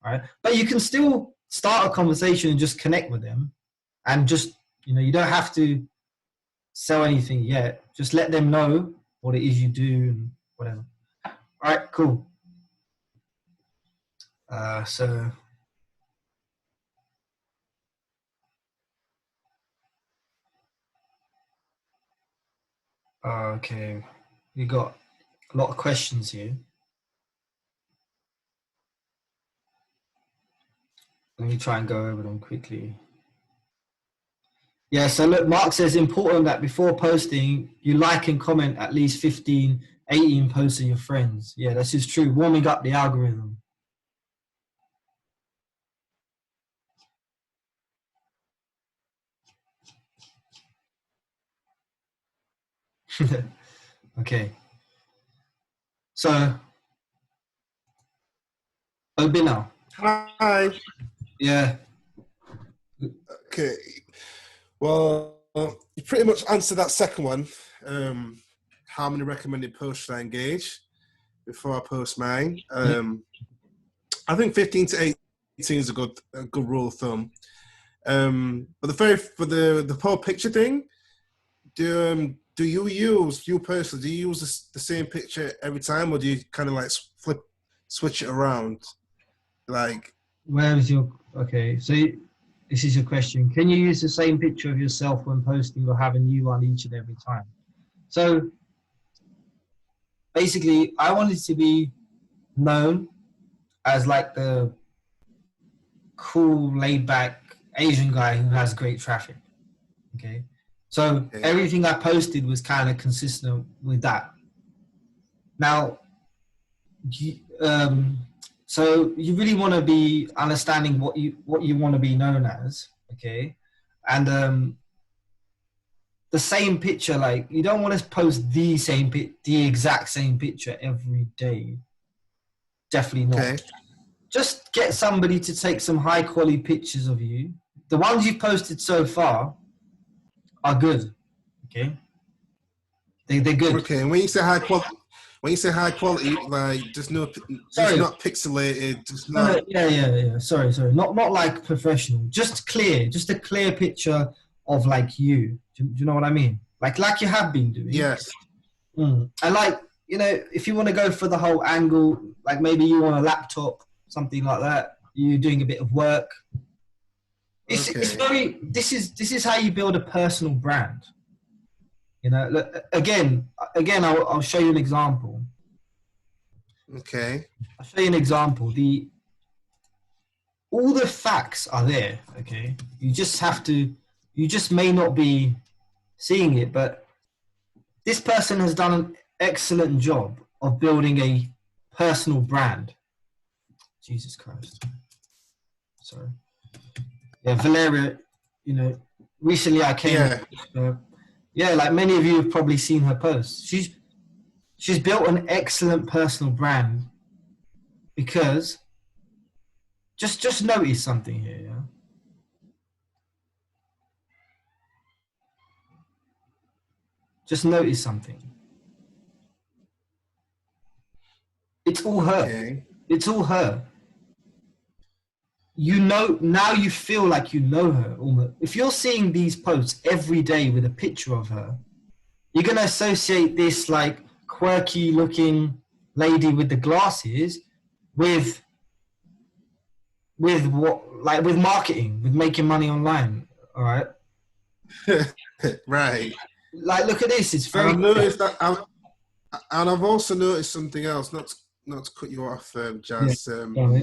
All right, but you can still start a conversation and just connect with them, and just you don't have to sell anything yet. Just let them know what it is you do and whatever. All right, cool. So. Okay, we got a lot of questions here. Let me try and go over them quickly. Yeah, so look, Mark says important that before posting, you like and comment at least 15, 18 posts of your friends. Yeah, this is true. Warming up the algorithm. Okay. So, Obina.
Hi.
Yeah.
Okay. Well, you pretty much answered that second one. How many recommended posts should I engage before I post mine? I think 15 to 18 is a good rule of thumb. But for the whole picture thing, do you personally use the same picture every time, or do you kind of like switch it around? Like,
Where is your, okay, so this is your question. Can you use the same picture of yourself when posting or have a new one each and every time? So basically, I wanted to be known as like the cool, laid back Asian guy who has great traffic. Okay. So everything I posted was kind of consistent with that. Now, so you really want to be understanding what you want to be known as, okay? And the same picture, like you don't want to post the exact same picture every day. Definitely not. Okay. Just get somebody to take some high quality pictures of you. The ones you've posted so far are good. Okay. They're good.
Okay, and when you say high quality, like just not pixelated, just not.
Yeah. Sorry. Not like professional. Just a clear picture of like you. Do you know what I mean? Like you have been doing.
Yes.
And like, if you want to go for the whole angle, like maybe you on a laptop, something like that, you're doing a bit of work. It's very. This is how you build a personal brand. Look, again, I'll show you an example.
Okay.
I'll show you an example. All the facts are there. Okay. You just may not be seeing it, but this person has done an excellent job of building a personal brand. Jesus Christ. Sorry. Yeah, Valeria, recently I came. Yeah, like many of you have probably seen her posts. She's built an excellent personal brand because just notice something here, yeah? Just notice something. It's all her.
Okay.
It's all her. Now you feel like you know her almost. If you're seeing these posts every day with a picture of her, you're going to associate this like quirky looking lady with the glasses with marketing, with making money online. All right.
Right.
Like, look at this. It's very.
I've noticed that, and I've also noticed something else. Not to cut you off, Jazz.
Yeah,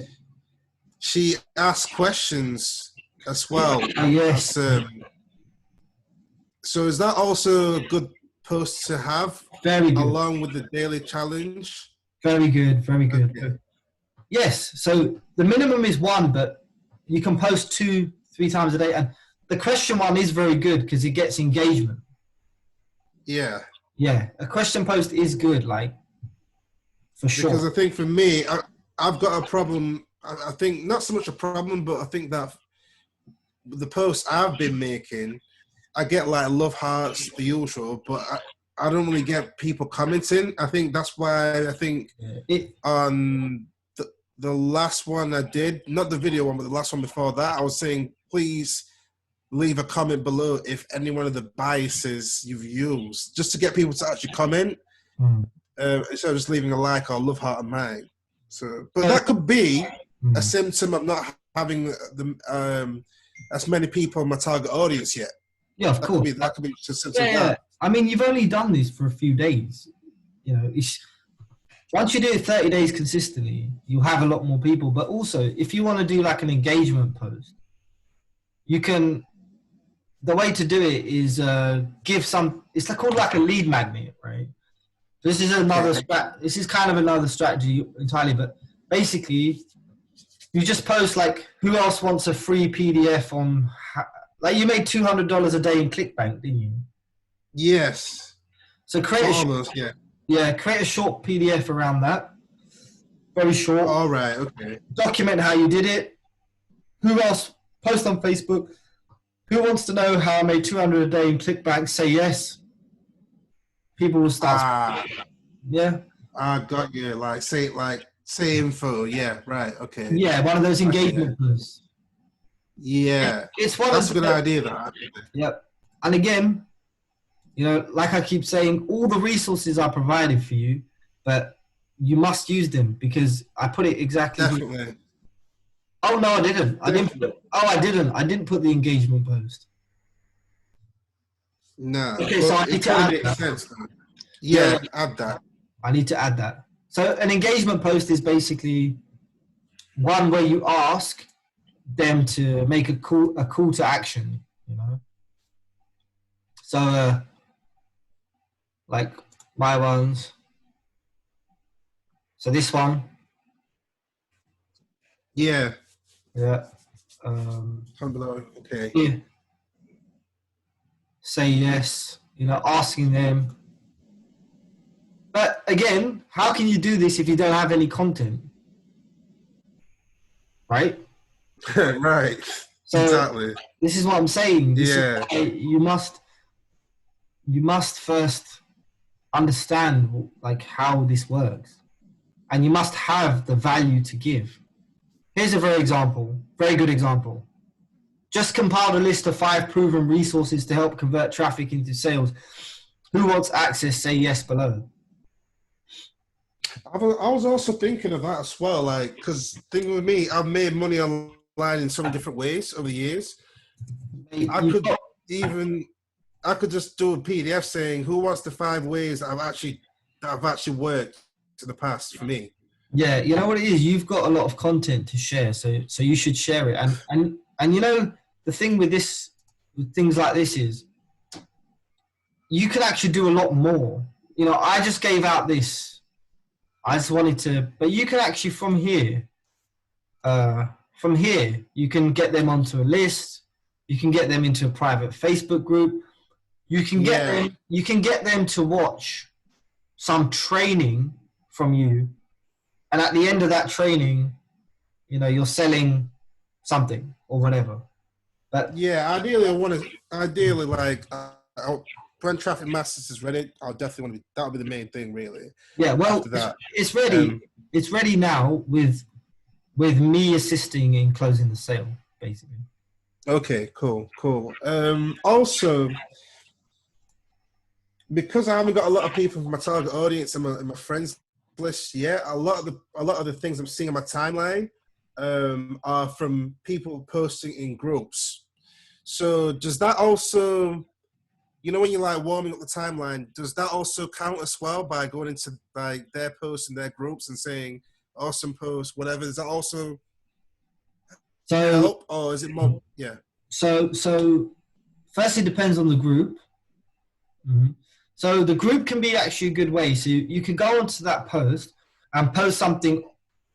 she asks questions as well.
Yes.
So is that also a good post to have?
Very good.
Along with the daily challenge?
Very good. Okay. Yes. So the minimum is 1, but you can post 2-3 times a day. And the question one is very good because it gets engagement.
Yeah.
Yeah. A question post is good, like, for sure.
Because I think for me, I've got a problem. I think not so much a problem, but I think that the posts I've been making, I get like love hearts, the usual, but I don't really get people commenting. I think that's why I think on the last one I did, not the video one, but the last one before that, I was saying, please leave a comment below if any one of the biases you've used, just to get people to actually comment, instead of just leaving a like or love heart on mine. So, but that could be a symptom of not having as many people in my target audience yet.
Yeah, of course.
That could be just a symptom of
Yeah,
that.
I mean, you've only done this for a few days. You know, once you do it 30 days consistently, you'll have a lot more people. But also, if you want to do like an engagement post, you can. The way to do it is give some. It's called like a lead magnet, right? This is another. This is kind of another strategy entirely, but basically, you just post like, who else wants a free PDF on? Like you made $200 a day in ClickBank, didn't you?
Yes.
So create create a short PDF around that. Very short.
All right. Okay.
Document how you did it. Who else? Post on Facebook. Who wants to know how I made $200 a day in ClickBank? Say yes. People will start. Yeah.
I got you. Like say info. Yeah. Right. Okay.
Yeah. One of those engagement posts.
Yeah.
It's one.
That's a good idea. That.
Yep. And again, you know, like I keep saying, all the resources are provided for you, but you must use them because I put it exactly.
Definitely.
Oh no, I didn't. I didn't put the engagement post.
No.
Okay, so I need to add that.
Yeah, add that.
I need to add that. So an engagement post is basically one where you ask them to make a call to action. You know. So like my ones. So this one.
Yeah.
Yeah.
Okay.
Yeah. Say yes, you know, asking them. But again, how can you do this if you don't have any content? Right?
Right.
So
exactly.
This is what I'm saying. You must first understand like how this works. And you must have the value to give. Here's a very good example. Just compiled a list of 5 proven resources to help convert traffic into sales. Who wants access? Say yes below.
I was also thinking of that as well, like, because thinking with me, I've made money online in so many different ways over the years. I could just do a PDF saying who wants the 5 ways that I've actually worked in the past for me.
Yeah, you know what it is. You've got a lot of content to share, so you should share it. And you know the thing with things like this is you can actually do a lot more. You know, I just gave out this. I just wanted to, but you can actually from here, you can get them onto a list. You can get them into a private Facebook group. You can get them to watch some training from you. And at the end of that training, you know, you're selling something or whatever. But
yeah, ideally, like when Traffic Masters is ready, I'll definitely want to be. That'll be the main thing, really.
Yeah, well, it's ready. It's ready now with me assisting in closing the sale, basically.
Okay, cool. Also, because I haven't got a lot of people from my target audience and my friends list yet, a lot of the things I'm seeing on my timeline are from people posting in groups. So does that also, you know, when you're like warming up the timeline, does that also count as well by going into like their posts and their groups and saying awesome post, whatever? Does that also help, or is it more? Yeah.
So first, it depends on the group. Mm-hmm. So the group can be actually a good way. So you can go onto that post and post something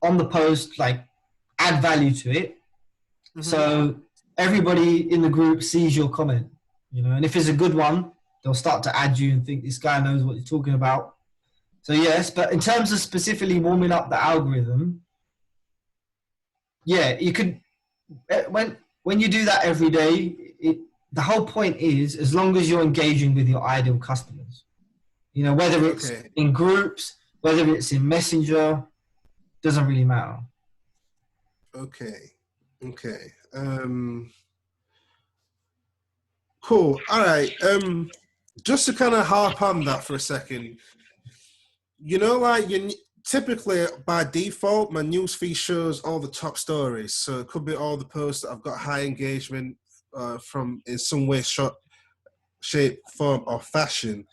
on the post, like add value to it. Mm-hmm. So everybody in the group sees your comment, you know, and if it's a good one, they'll start to add you and think this guy knows what he's talking about. So yes, but in terms of specifically warming up the algorithm, yeah, you could when you do that every day. The whole point is, as long as you're engaging with your ideal customers, you know, whether it's
Okay.
in groups, whether it's in Messenger, doesn't really matter.
Okay. Cool. All right. Just to kind of harp on that for a second, you know, like typically by default, my newsfeed shows all the top stories. So it could be all the posts that I've got high engagement from in some way, shape, form, or fashion.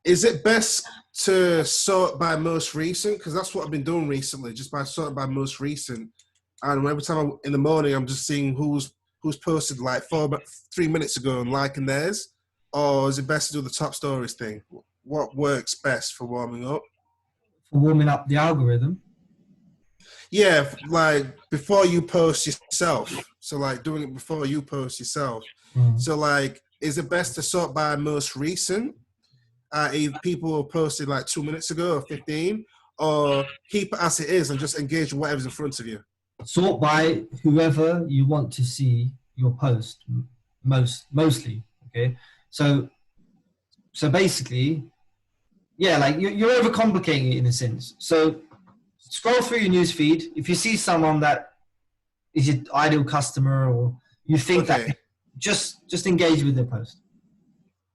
Is it best to sort by most recent? Because that's what I've been doing recently, just by sorting by most recent. And every time in the morning, I'm just seeing who's posted like 3 minutes ago and liking theirs. Or is it best to do the top stories thing? What works best for warming up?
For warming up the algorithm.
Yeah, like before you post yourself. So like doing it before you post yourself. So like, is it best to sort by most recent? If people were posted like 2 minutes ago or 15, or keep it as it is and just engage with whatever's in front of you?
Sort by whoever you want to see your post mostly. Okay, so basically, yeah, like you're overcomplicating it in a sense. So scroll through your news feed. If you see someone that is your ideal customer, or you think that, just engage with their post.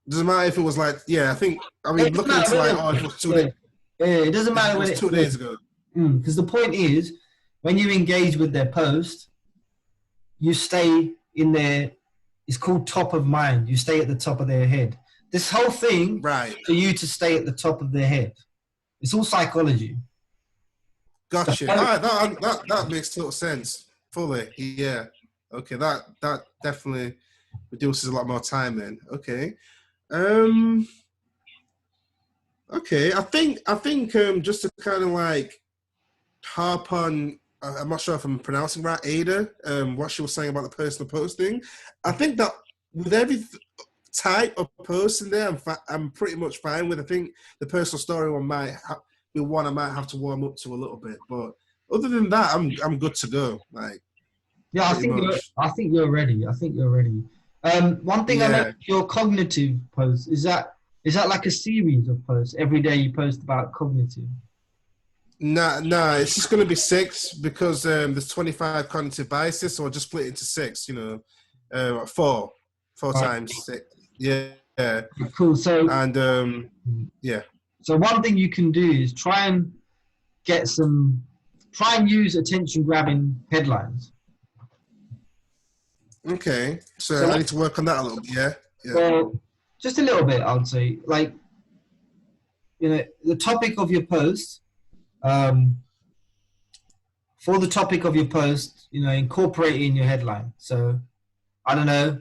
Doesn't matter if it was like, yeah, I mean, looking into like, oh, it was 2 days.
Yeah, it doesn't matter when
it's 2 days ago.
Because the point is, when you engage with their post, you stay in their, it's called top of mind. You stay at the top of their head. This whole thing,
right,
for you to stay at the top of their head. It's all psychology.
Gotcha. All right, that makes total sense. Fully, yeah. Okay, that definitely reduces a lot more time then. Okay. Okay, I think just to kind of like harp on, I'm not sure if I'm pronouncing right, Ada, what she was saying about the personal posting. I think that with every type of post in there, I'm pretty much fine with. I think the personal story one might be one I might have to warm up to a little bit, but other than that, I'm good to go. Like,
yeah, I think you're ready. One thing I know, your cognitive posts, is that like a series of posts every day you post about cognitive?
Nah, it's just gonna be 6 because there's 25 cognitive biases, so I'll just split it into 6. You know, 4 times 6. Yeah.
Cool. So
yeah.
So one thing you can do is try and use attention grabbing headlines.
Okay, so I need to work on that a little bit. Yeah.
Well, just a little bit, I would say. Like, you know, the topic of your post. For the topic of your post, you know, incorporate it in your headline. So, I don't know,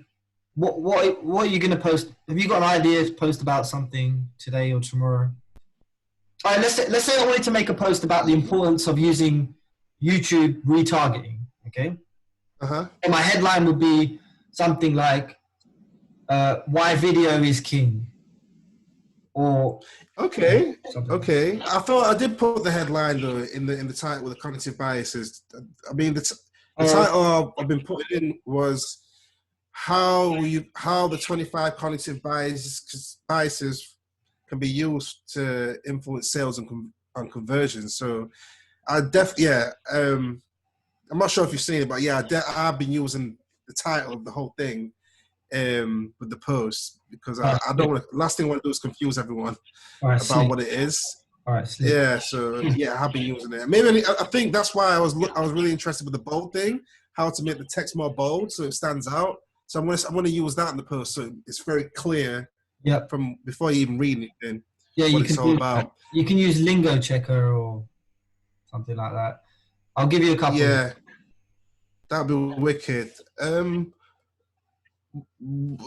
what are you going to post? Have you got an idea to post about something today or tomorrow? All right, let's say I wanted to make a post about the importance of using YouTube retargeting. Okay.
Uh-huh.
And my headline would be something like, "Why video is king." Or
okay. I thought I did put the headline though in the title with the cognitive biases. I mean, the title I've been putting in was how the 25 cognitive biases can be used to influence sales and conversion. So I definitely, I'm not sure if you've seen it, but yeah, I've been using the title of the whole thing with the post because I don't want to. Last thing I want to do is confuse everyone about what it is.
All right.
Yeah. So yeah, I have been using it. Maybe I think that's why I was really interested with the bold thing, how to make the text more bold so it stands out. So I'm going to use that in the post so it's very clear.
Yeah.
From before you even read it.
Yeah,
what it's all about.
You can use Lingo Checker or something like that. I'll give you a couple.
Yeah, that'd be wicked.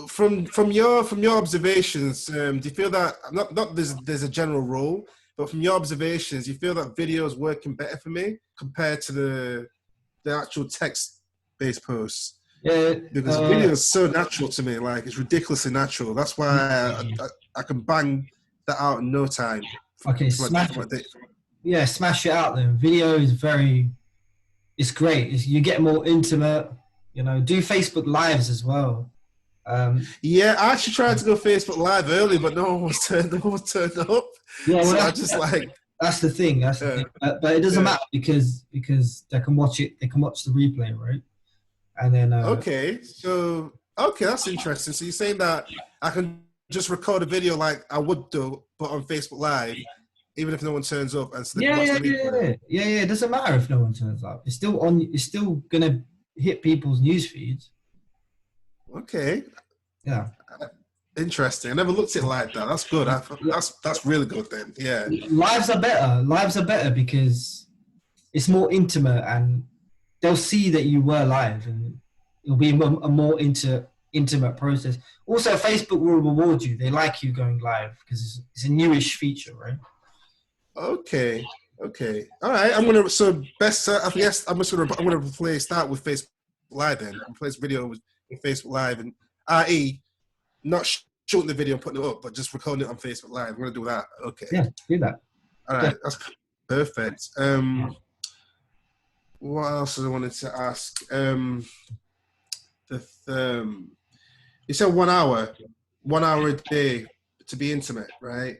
From your observations, do you feel that not there's a general rule, but from your observations, you feel that video is working better for me compared to the actual text-based posts?
Yeah,
because video is so natural to me, like it's ridiculously natural. That's why I can bang that out in no time.
Okay, smash it out then. Video is very, it's great. You get more intimate. You know, do Facebook Lives as well.
Yeah, I actually tried to go Facebook Live early, but no one was turned up.
Yeah, well,
So I just like.
That's the thing. That's the thing. But it doesn't matter because they can watch it. They can watch the replay, right? And then
Okay, that's interesting. So you're saying that I can just record a video like I would do, but on Facebook Live, even if no one turns up, and so they can watch the replay.
Yeah. It doesn't matter if no one turns up. It's still on. It's still gonna hit people's news feeds.
Okay.
Yeah.
Interesting. I never looked at it like that. That's good. That's really good then. Yeah.
Lives are better. Lives are better because it's more intimate and they'll see that you were live and it'll be a more intimate process. Also, Facebook will reward you. They like you going live because it's a newish feature, right?
Okay. All right. I guess I'm gonna replace that with Facebook Live then. Replace video with Facebook Live and i.e. not shooting the video and putting it up, but just recording it on Facebook Live. I'm gonna do that. Okay.
Yeah, do that.
All right. That's perfect. What else I wanted to ask? You said 1 hour a day to be intimate, right?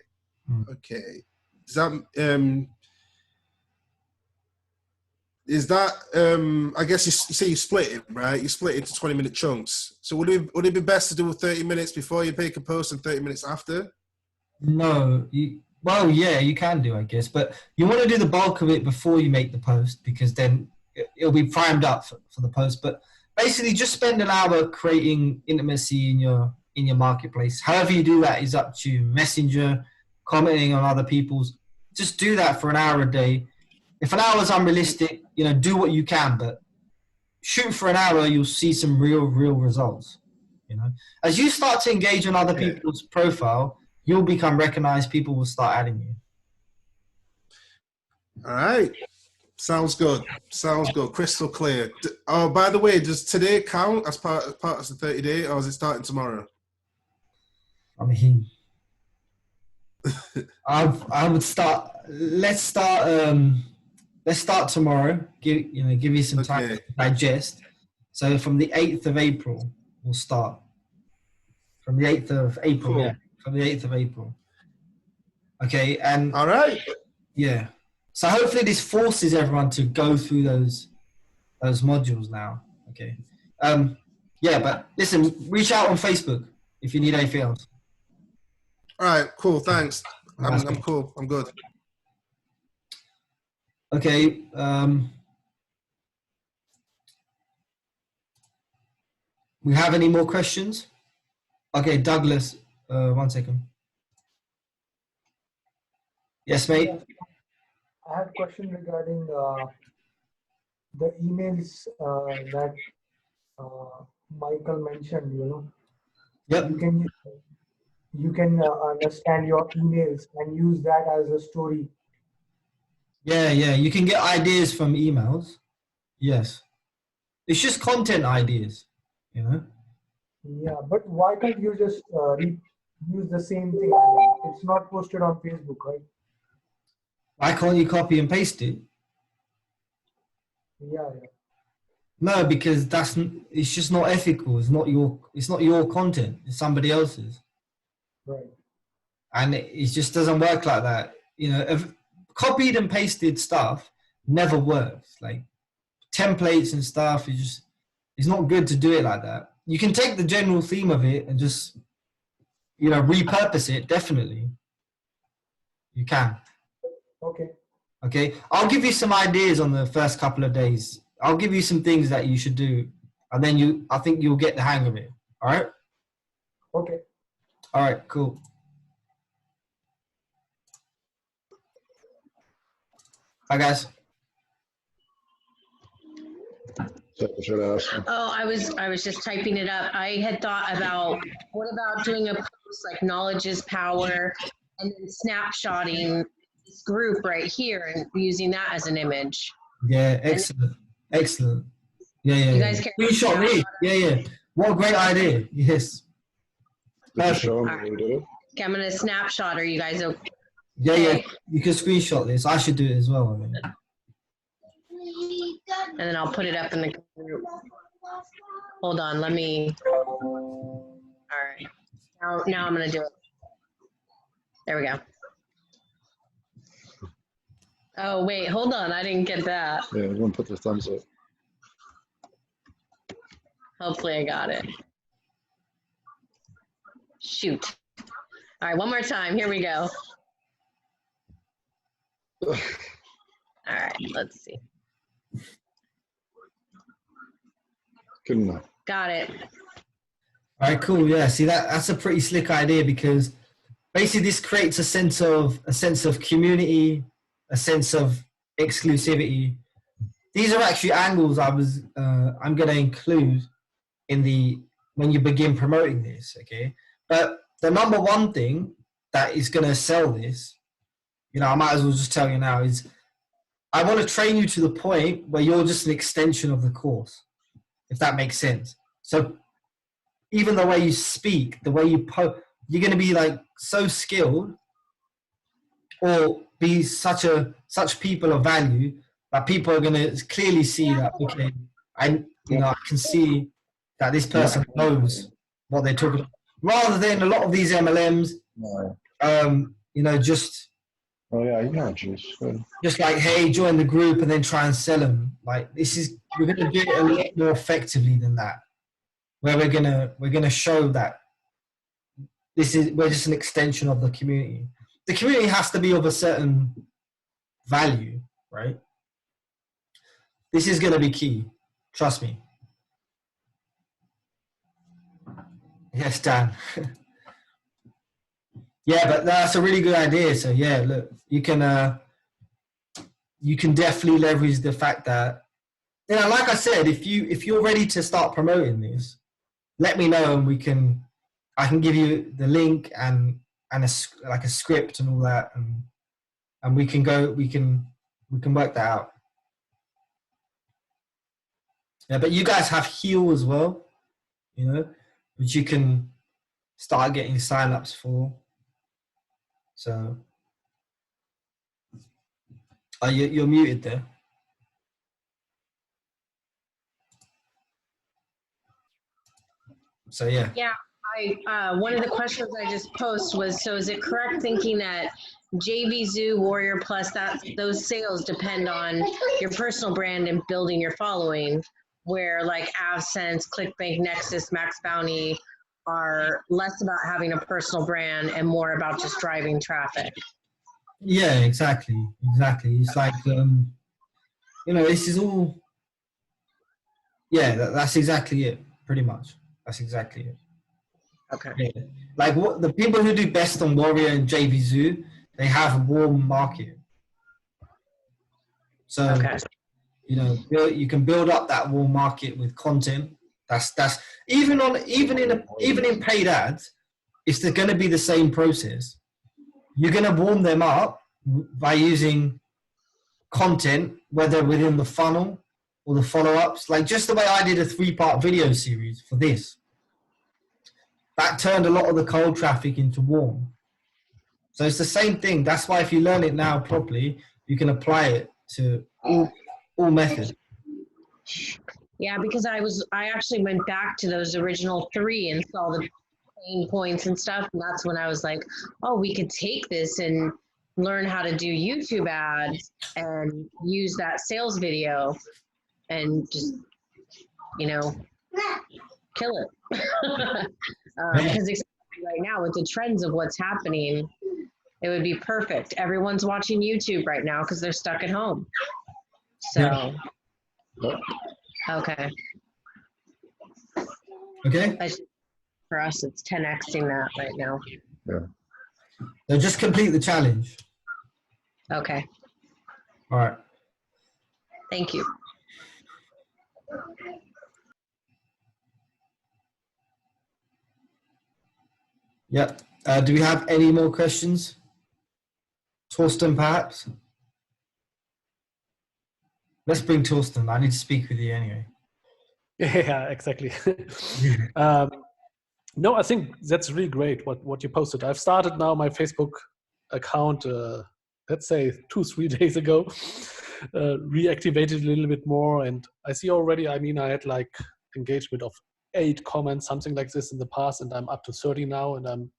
Okay. Is that I guess you say you split it, right? You split it into 20-minute chunks. So would it be best to do 30 minutes before you make a post and 30 minutes after?
No. Well, yeah, you can do, I guess, but you want to do the bulk of it before you make the post because then it'll be primed up for the post. But basically, just spend an hour creating intimacy in your marketplace. However you do that is up to you. Messenger, commenting on other people's. Just do that for an hour a day. If an hour is unrealistic, do what you can, but shoot for an hour, you'll see some real results. As you start to engage on other people's profile, you'll become recognized. People will start adding you.
All right. Sounds good. Crystal clear. Oh, by the way, does today count as part of the 30-day, or is it starting tomorrow?
I mean, I would start. Let's start tomorrow. Give you some time to digest. So from the 8th of April, we'll start. From the 8th of April,
cool.
Yeah. From the 8th of April. Okay, and
all right.
Yeah. So hopefully this forces everyone to go through those modules now. Okay. Yeah, but listen, reach out on Facebook if you need anything else.
All right, cool. Thanks. I'm cool. I'm good.
Okay. We have any more questions? Okay, Douglas, 1 second. Yes, mate.
I have a question regarding the emails that Michael mentioned.
Yep.
You can understand your emails and use that as a story.
Yeah. You can get ideas from emails. Yes. It's just content ideas,
Yeah, but why can't you just use the same thing? It's not posted on Facebook, right?
Why can't you copy and paste it?
Yeah.
No, because it's just not ethical. It's not your content. It's somebody else's.
Right.
And it just doesn't work like that. If copied and pasted stuff never works. Like templates and stuff, it's not good to do it like that. You can take the general theme of it and just, repurpose it. Definitely. You can. Okay. I'll give you some ideas on the first couple of days. I'll give you some things that you should do. And then I think you'll get the hang of it. All right?
Okay.
All right, cool. Hi, guys.
Oh, I was just typing it up. I had thought about what about doing a post like knowledge is power and then snapshotting this group right here and using that as an image.
Yeah, excellent. Yeah.
You guys can
screenshot me. Yeah. What a great idea. Yes.
Right. Okay, I'm gonna snapshot her. You guys okay?
Yeah. You can screenshot this. I should do it as well.
and then I'll put it up in the group. Hold on, let me. All right. Now I'm gonna do it. There we go. Oh wait, hold on. I didn't get that.
Yeah, everyone put their thumbs up.
Hopefully I got it. Shoot. All right, one more time. Here we go. All right, let's see.
Good enough.
Got it.
All right, cool. Yeah, see that's a pretty slick idea, because basically this creates a sense of community, a sense of exclusivity. These are actually angles I'm going to include when you begin promoting this, okay? But the number one thing that is going to sell this, I might as well just tell you now, is I want to train you to the point where you're just an extension of the course, if that makes sense. So even the way you speak, the way you you're going to be like so skilled, or be such people of value that people are going to clearly see that, okay, I can see that this person knows what they're talking about, rather than a lot of these MLMs, just
Oh yeah, you know, Juice.
just like, hey, join the group, and then try and sell them. Like, we're going to do it a lot more effectively than that, where we're gonna show that we're just an extension of the community. The community has to be of a certain value, right? This is going to be key. Trust me. Yes, Dan. Yeah, but that's a really good idea. So yeah, look, you can definitely leverage the fact that, like I said, if you're ready to start promoting this, let me know, and I can give you the link and a script and all that, and we can work that out. Yeah, but you guys have Heal as well, which you can start getting signups for. So, you're muted there. So yeah.
Yeah, one of the questions I just posed was, so is it correct thinking that JVZoo, Warrior Plus, those sales depend on your personal brand and building your following, where like AdSense, ClickBank, Nexus, Max Bounty are less about having a personal brand and more about just driving traffic?
Yeah, exactly. It's like, this is all, yeah, that's exactly it, pretty much. That's exactly it.
Okay.
Yeah. Like what the people who do best on Warrior and JVZoo, they have a warm market. So,
Okay.
You can build up that warm market with content. That's even in paid ads, it's going to be the same process. You're going to warm them up by using content, whether within the funnel or the follow-ups. Like just the way I did a 3-part video series for this. That turned a lot of the cold traffic into warm. So it's the same thing. That's why if you learn it now properly, you can apply it to all methods.
Yeah, because I actually went back to those original 3 and saw the pain points and stuff. And that's when I was like, oh, we could take this and learn how to do YouTube ads and use that sales video and just, kill it. Because right now with the trends of what's happening, it would be perfect. Everyone's watching YouTube right now because they're stuck at home. So, okay.
Okay.
For us, it's 10xing that right now.
Yeah.
So just complete the challenge.
Okay.
All right.
Thank you.
Yep. Do we have any more questions? Torsten, perhaps? Let's bring Torsten. I need to speak with you anyway.
Yeah, exactly. No, I think that's really great what you posted. I've started now my Facebook account, let's say 2-3 days ago. reactivate it a little bit more. And I see already, I mean, I had like engagement of 8 comments, something like this in the past, and I'm up to 30 now, and I'm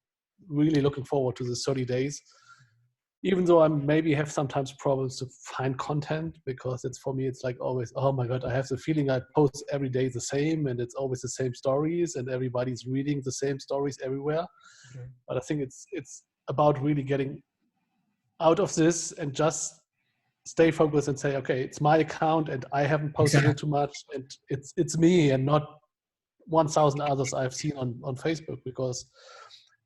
really looking forward to the 30 days. Even though I maybe have sometimes problems to find content, because it's, for me, it's like always, oh my God, I have the feeling I post every day the same, and it's always the same stories, and everybody's reading the same stories everywhere.
Okay.
But I think it's about really getting out of this and just stay focused and say, okay, it's my account and I haven't posted it too much, and it's me and not 1,000 others I've seen on Facebook, because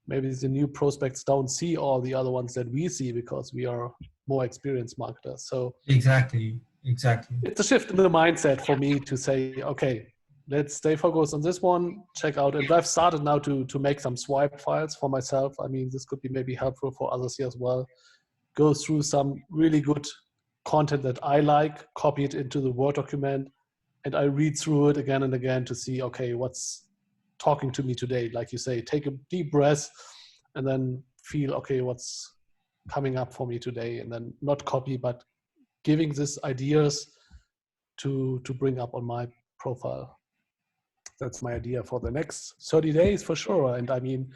maybe the new prospects don't see all the other ones that we see because we are more experienced marketers. So
Exactly.
it's a shift in the mindset for me to say, okay, let's stay focused on this one, check out. And I've started now to make some swipe files for myself. I mean, this could be maybe helpful for others here as well. Go through some really good content that I like, copy it into the Word document, and I read through it again and again to see, okay, what's talking to me today? Like you say, take a deep breath and then feel, okay, what's coming up for me today? And then not copy, but giving this ideas to bring up on my profile. That's my idea for the next 30 days for sure. And I mean,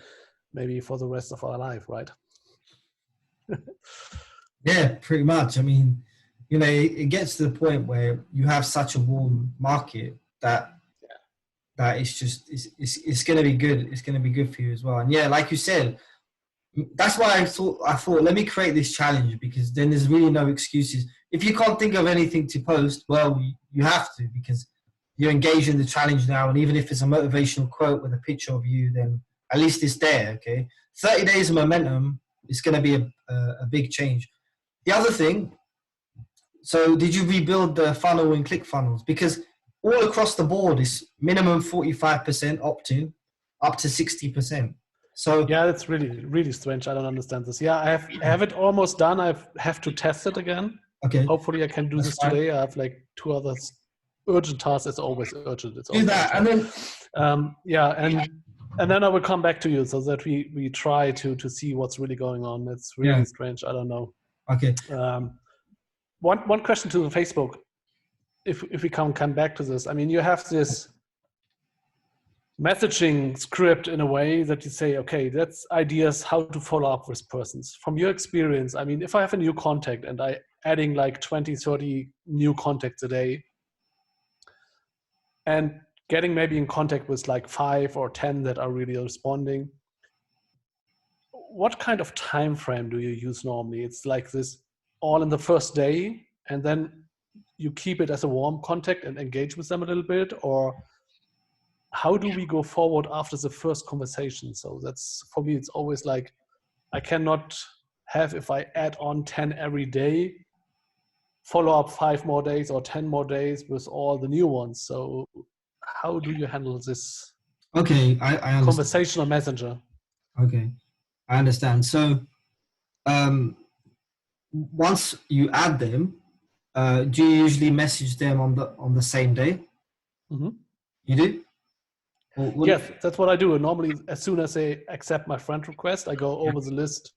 maybe for the rest of our life, right?
Yeah, pretty much. I mean, you know, it gets to the point where you have such a warm market that it's just it's going to be good. It's going to be good for you as well. And yeah, like you said, that's why I thought let me create this challenge, because then there's really no excuses. If you can't think of anything to post, well, you have to, because you're engaged in the challenge now. And even if it's a motivational quote with a picture of you, then at least it's there. Okay, 30 days of momentum is going to be a big change. The other thing, so did you rebuild the funnel in ClickFunnels? Because all across the board is minimum 45% opt-in, up to 60%. So
yeah, that's really, really strange. I don't understand this. Yeah, I have it almost done. I have to test it again.
Okay.
Hopefully I can do
That's
this
fine.
today. I have like 2 other urgent tasks. It's always urgent. It's
do
always
that,
urgent.
and then
Yeah, and then I will come back to you so that we try to see what's really going on. It's really strange. I don't know.
okay.
One question to the Facebook, if we come back to this. I mean, you have this messaging script in a way that you say, okay, that's ideas how to follow up with persons. From your experience, I mean, if I have a new contact and I adding like 20, 30 new contacts a day and getting maybe in contact with like 5 or 10 that are really responding, what kind of time frame do you use normally? It's like this all in the first day, and then you keep it as a warm contact and engage with them a little bit, or how do we go forward after the first conversation? So that's, for me, it's always like, I cannot have, if I add on 10 every day, follow up 5 more days or 10 more days with all the new ones. So how do you handle this
Okay, I understand.
conversational messenger?
Okay, I understand. So once you add them, do you usually message them on the same day?
Mm-hmm.
You do? Or
Yes, that's what I do. And normally, as soon as they accept my friend request, I go over the list,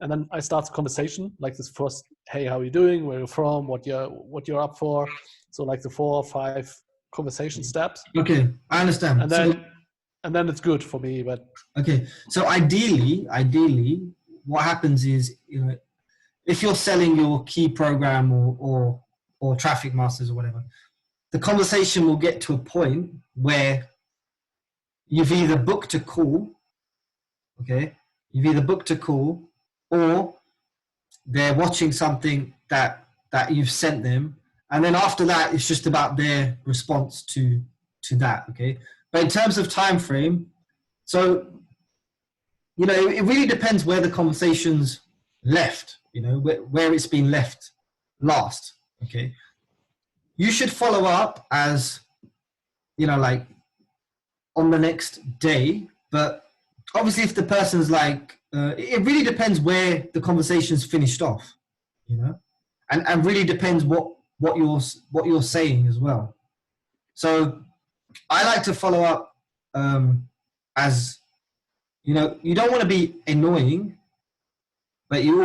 and then I start the conversation. Like this first, hey, how are you doing? Where you're from? What you're up for? So like the 4 or 5 conversation steps.
Okay, I understand.
And then it's good for me. But
okay, so ideally, what happens is, you know, if you're selling your key program or Traffic Masters or whatever, the conversation will get to a point where you've either booked a call, okay? You've either booked a call, or they're watching something that you've sent them, and then after that, it's just about their response to that, okay? But in terms of time frame, so, you know, it really depends where the conversation's left, you know, where it's been left last, okay? You should follow up as, you know, like on the next day, but obviously if the person's like, it really depends where the conversation's finished off, you know, and really depends what you're saying as well. So I like to follow up as, you know, you don't want to be annoying, but you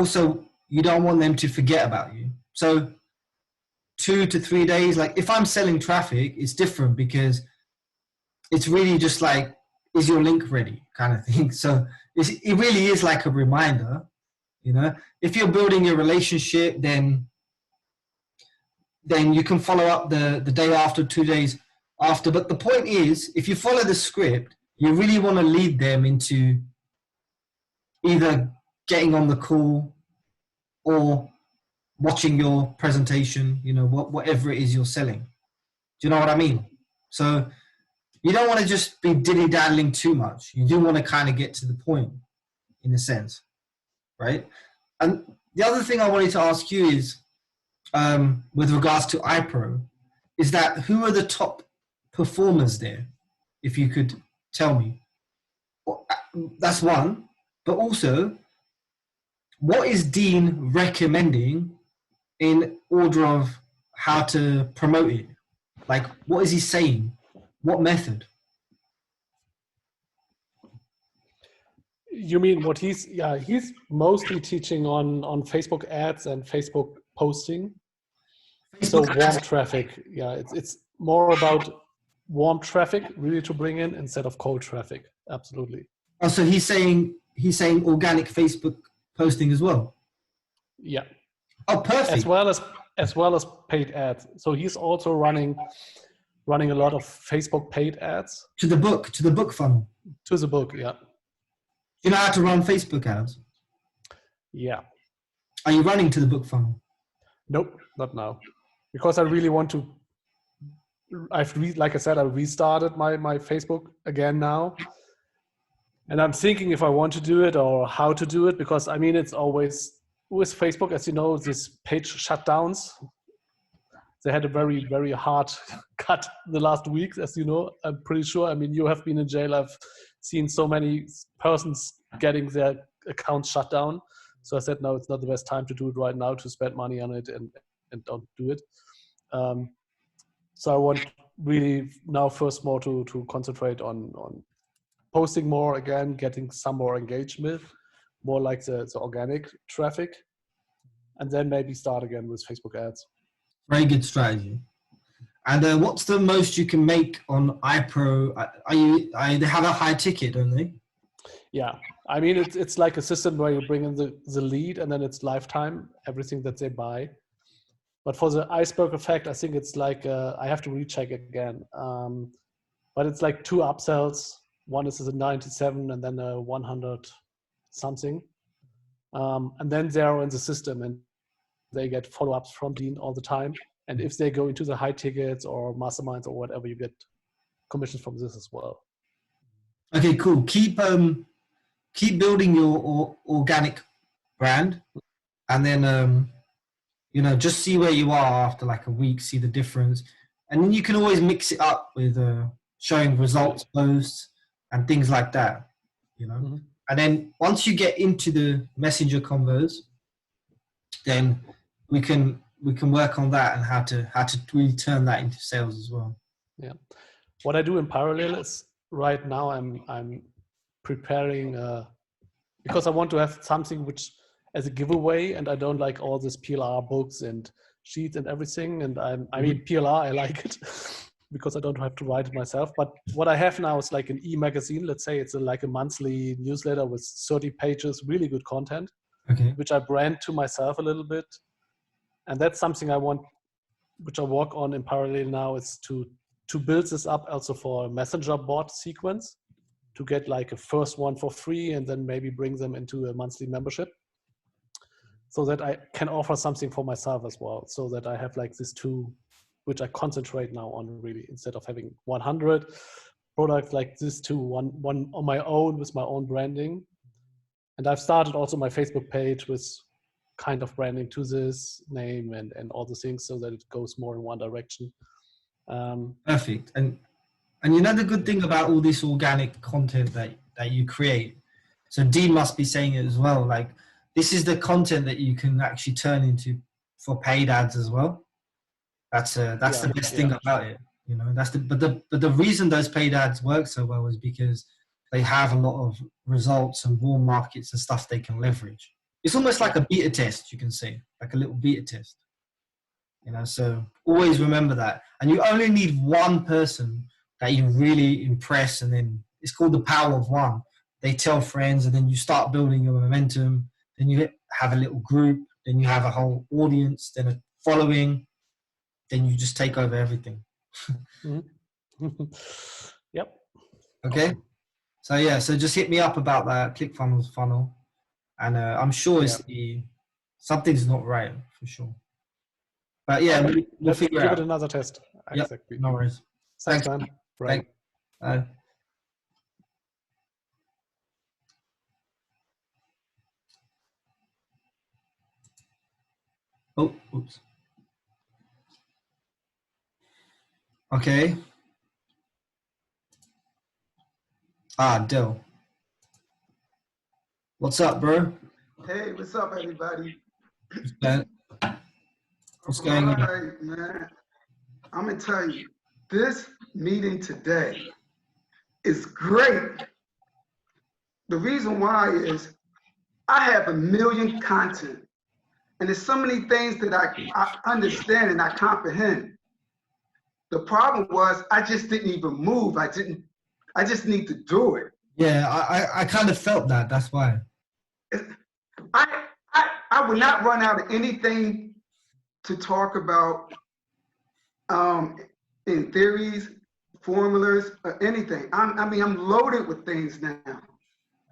don't want them to forget about you. So 2 to 3 days. Like if I'm selling traffic, it's different because it's really just like, is your link ready kind of thing. So it really is like a reminder, you know. If you're building a relationship, then you can follow up the day after, 2 days after. But the point is, if you follow the script, you really want to lead them into either getting on the call or watching your presentation, you know, whatever it is you're selling. Do you know what I mean? So you don't want to just be dilly-daddling too much. You do want to kind of get to the point, in a sense, right? And the other thing I wanted to ask you is, with regards to iPro, is that who are the top performers there? If you could tell me. That's one. But also, what is Dean recommending in order of how to promote it? Like, what is he saying? What method?
You mean what he's mostly teaching on Facebook ads and Facebook posting. So warm traffic, it's more about warm traffic really to bring in instead of cold traffic. Absolutely.
Oh, so he's saying organic Facebook posting as well.
Yeah.
Oh, perfect.
As well as paid ads. So he's also running a lot of Facebook paid ads.
To the book funnel.
To the book, yeah.
Do you know how to run Facebook ads?
Yeah.
Are you running to the book funnel?
Nope, not now. Because I really want to, like I said, I restarted my Facebook again now. And I'm thinking if I want to do it or how to do it, because I mean, it's always with Facebook, as you know, these page shutdowns. They had a very, very hard cut the last weeks, as you know, I'm pretty sure. I mean, you have been in jail. I've seen so many persons getting their accounts shut down. So I said, no, it's not the best time to do it right now, to spend money on it and don't do it. So I want really now first more to concentrate on posting more again, getting some more engagement, more like the organic traffic, and then maybe start again with Facebook ads.
Very good strategy. And what's the most you can make on iPro? They have a high ticket, don't they?
Yeah, I mean it's like a system where you bring in the lead and then it's lifetime, everything that they buy. But for the iceberg effect, I think it's like I have to recheck again. But it's like 2 upsells. One is a 97 and then a 100 something. And then they're in the system and they get follow-ups from Dean all the time. And if they go into the high tickets or masterminds or whatever, you get commissions from this as well.
Okay, cool. Keep building your organic brand, and then just see where you are after like a week, see the difference, and then you can always mix it up with showing results posts and things like that. Mm-hmm. And then once you get into the messenger convos, then we can work on that and how to really turn that into sales as well.
Yeah. What I do in parallel is right now I'm preparing because I want to have something which as a giveaway, and I don't like all this PLR books and sheets and everything. And I mean PLR, I like it because I don't have to write it myself. But what I have now is like an e-magazine. Let's say it's like a monthly newsletter with 30 pages, really good content, which I brand to myself a little bit. And that's something I want, which I work on in parallel now, is to build this up also for a messenger bot sequence, to get like a first one for free and then maybe bring them into a monthly membership, so that I can offer something for myself as well, so that I have like this 2, which I concentrate now on really, instead of having 100 products like this 2, one on my own with my own branding. And I've started also my Facebook page with kind of branding to this name and all the things, so that it goes more in one direction.
Perfect. And the good thing about all this organic content that you create, so Dean must be saying it as well, like this is the content that you can actually turn into for paid ads as well. That's the best thing about it. But the reason those paid ads work so well is because they have a lot of results and warm markets and stuff they can leverage. It's almost like a beta test, you can say, like a little beta test. You know, so always remember that. And you only need one person that you really impress, and then it's called the power of one. They tell friends, and then you start building your momentum. Then you have a little group, then you have a whole audience, then a following, then you just take over everything.
Yep.
Okay.
Awesome.
So yeah, so just hit me up about that ClickFunnels funnel, and I'm sure it's something's not right for sure. But yeah, we'll
Let's
figure
give
out.
it another test.
Yep.
Exactly.
No worries.
Thanks,
Thanks.
man. Right.
Thanks. Oh, oops. Okay. Dill. What's up, bro?
Hey, what's up, everybody?
What's going on?
All right, man. I'm gonna tell you, this meeting today is great. The reason why is I have 1 million content, and there's so many things that I understand and I comprehend. The problem was I just didn't even move. I just need to do it.
Yeah, I kind of felt that. That's why.
I would not run out of anything to talk about in theories, formulas, or anything. I mean, I'm loaded with things now.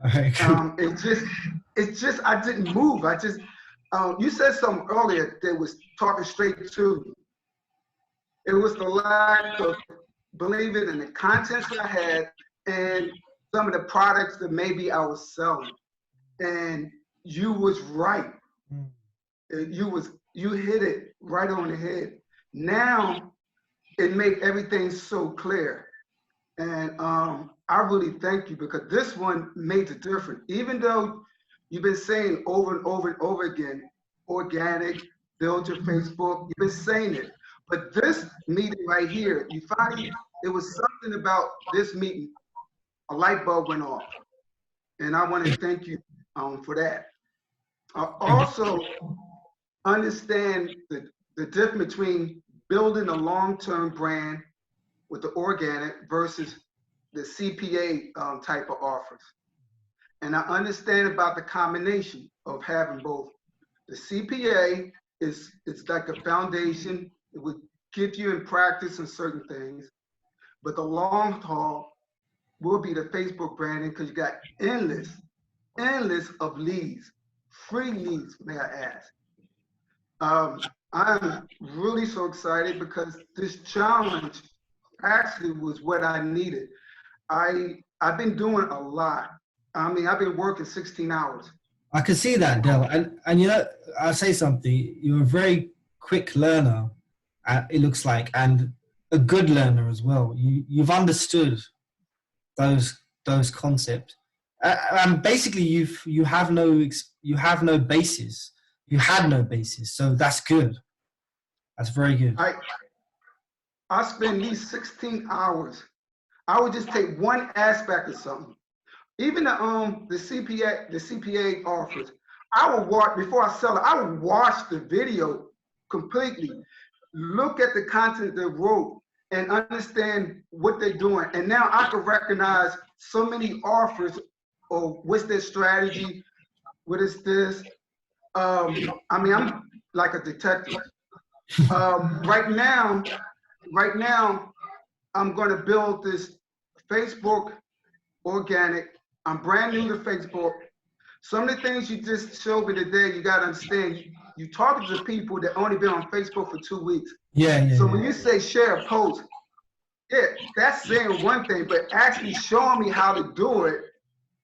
Okay, cool.
It's just I didn't move. I just you said something earlier that was talking straight to me. It was the lack of believing in the contents I had and some of the products that maybe I was selling. And you was right. You hit it right on the head. Now it made everything so clear. And I really thank you, because this one made the difference. Even though you've been saying over and over and over again, organic, build your Facebook, you've been saying it. But this meeting right here, you find it was something about this meeting, a light bulb went off. And I want to thank you for that. Also understand the difference between building a long-term brand with the organic versus the CPA type of offers. And I understand about the combination of having both. The CPA it's like a foundation. It would get you in practice in certain things, but the long haul will be the Facebook branding, because you got endless of leads, free leads, may I ask. I'm really so excited because this challenge actually was what I needed. I've been doing a lot. I mean, I've been working 16 hours.
I can see that, Del. And you know, I'll say something. You're a very quick learner, it looks like, and a good learner as well. You've understood those concepts. And basically, you have no basis. You had no basis, so that's good. That's very good.
I spend these 16 hours. I would just take one aspect of something. Even the CPA offers, I will watch before I sell it. I will watch the video completely, look at the content they wrote, and understand what they're doing. And now I can recognize so many offers, or what's their strategy, what is this? I mean, I'm like a detective. Right now, I'm going to build this Facebook organic. I'm brand new to Facebook. Some of the things you just showed me today, you got to understand. You talking to people that only been on Facebook for 2 weeks.
Yeah.
So when you say share a post, yeah, that's saying one thing, but actually showing me how to do it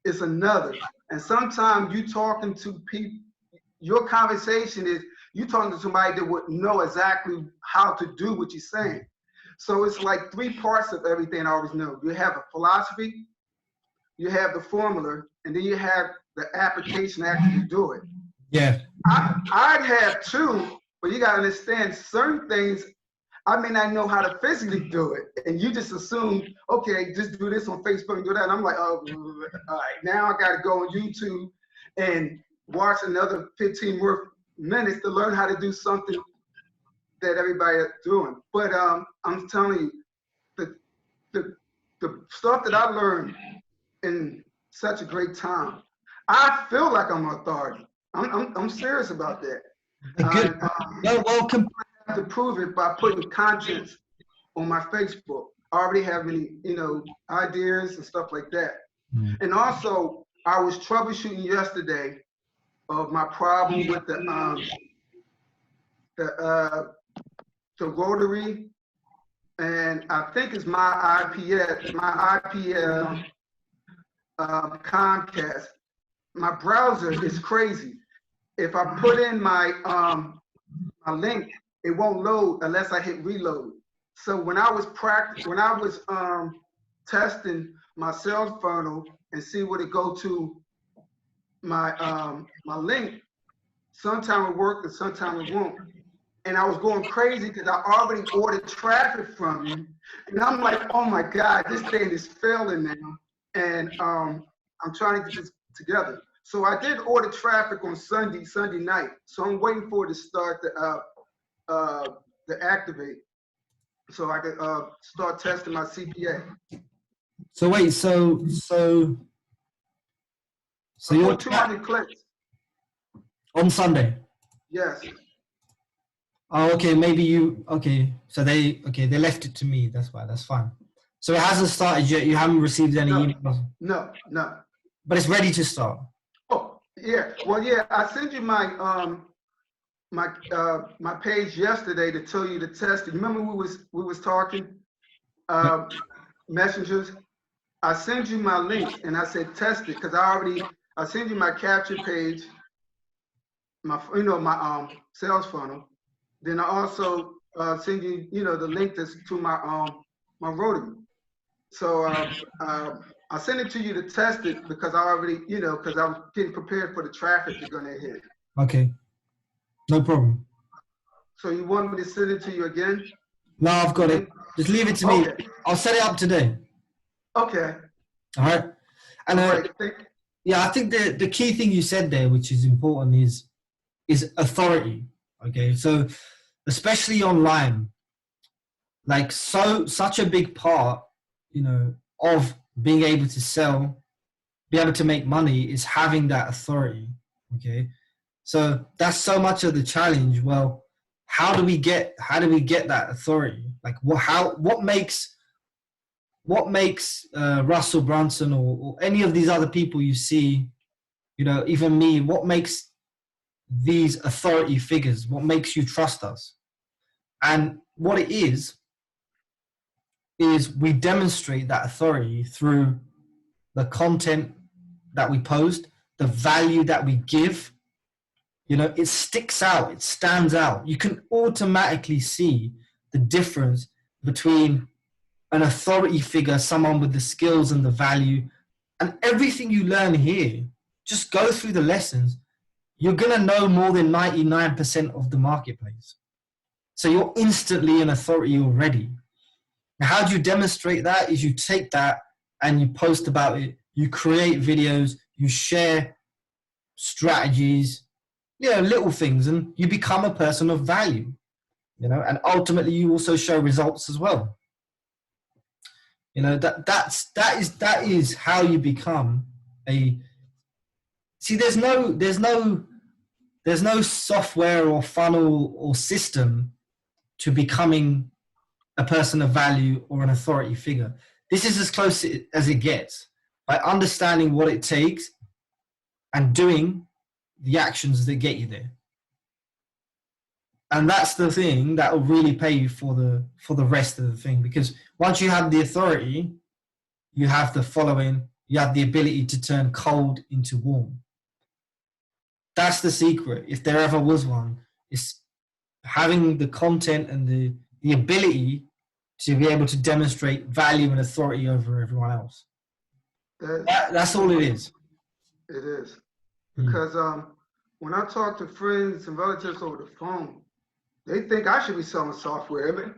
is another. And sometimes you talking to people, your conversation is you talking to somebody that would know exactly how to do what you're saying. So it's like 3 parts of everything I always know. You have a philosophy, you have the formula, and then you have the application to actually do it.
Yeah.
I'd have 2, but you gotta understand certain things I may not know how to physically do it. And you just assume, okay, just do this on Facebook and do that. And I'm like, oh, all right, now I gotta go on YouTube and watch another 15 more minutes to learn how to do something that everybody is doing. But I'm telling you, the stuff that I learned in such a great time, I feel like I'm an authority. I'm serious about that.
Good. Well, welcome.
I have to prove it by putting content on my Facebook. I already have many, ideas and stuff like that. And also, I was troubleshooting yesterday of my problem with the rotary, and I think it's my IP Comcast. My browser is crazy. If I put in my link, it won't load unless I hit reload. So when I was testing my sales funnel and see would it go to my link, sometime it worked and sometime it won't. And I was going crazy because I already ordered traffic from you. And I'm like, oh my God, this thing is failing now. And I'm trying to get this together. So I did order traffic on Sunday night. So I'm waiting for it to start to activate, so I could start testing my CPA.
So wait, so you're
200 clicks
on Sunday?
Yes.
Oh, okay. Maybe you. Okay. So they left it to me. That's why. That's fine. So it hasn't started yet. You haven't received any emails.
No.
But it's ready to start.
Oh yeah. Well, yeah. I sent you my my page yesterday to tell you to test it. Remember we was talking messengers. I sent you my link and I said test it because I sent you my capture page, my my sales funnel. Then I also send you the link that's to my my rotary. So I sent it to you to test it because I already because I was getting prepared for the traffic you're gonna hit.
Okay. No problem.
So you want me to send it to you again?
No, I've got it. Just leave it to me.
Okay.
I'll set it up today.
Okay.
All right. And
Yeah,
I think the key thing you said there, which is important, is authority. Okay, so especially online, like such a big part, of being able to sell, be able to make money is having that authority. Okay. So that's so much of the challenge. Well, how do we get that authority? Like what makes Russell Brunson or any of these other people you see, even me, what makes these authority figures? What makes you trust us? And what it is we demonstrate that authority through the content that we post, the value that we give. It sticks out, it stands out. You can automatically see the difference between an authority figure, someone with the skills and the value, and everything you learn here. Just go through the lessons. You're going to know more than 99% of the marketplace. So you're instantly an authority already. Now, how do you demonstrate that? Is you take that and you post about it. You create videos, you share strategies, little things, and you become a person of value, and ultimately you also show results as well. That is how you become there's no software or funnel or system to becoming a person of value or an authority figure. This is as close as it gets, by understanding what it takes and doing the actions that get you there. And that's the thing that will really pay you for the rest of the thing, because once you have the authority, you have the following, you have the ability to turn cold into warm. That's the secret, if there ever was one, is having the content and the ability to be able to demonstrate value and authority over everyone else. That's all it is.
It is. Because when I talk to friends and relatives over the phone, they think I should be selling software.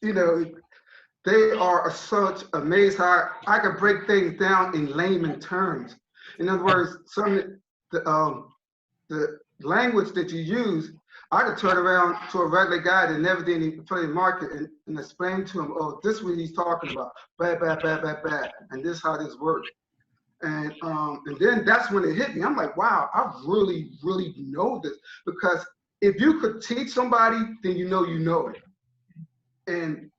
They are such amazed how I can break things down in layman terms. In other words, the language that you use, I could turn around to a regular guy that never did any affiliate market and explain to him, oh, this is what he's talking about, bad, and this is how this works. And then that's when it hit me. I'm like, wow, I really, really know this. Because if you could teach somebody, then you know it. And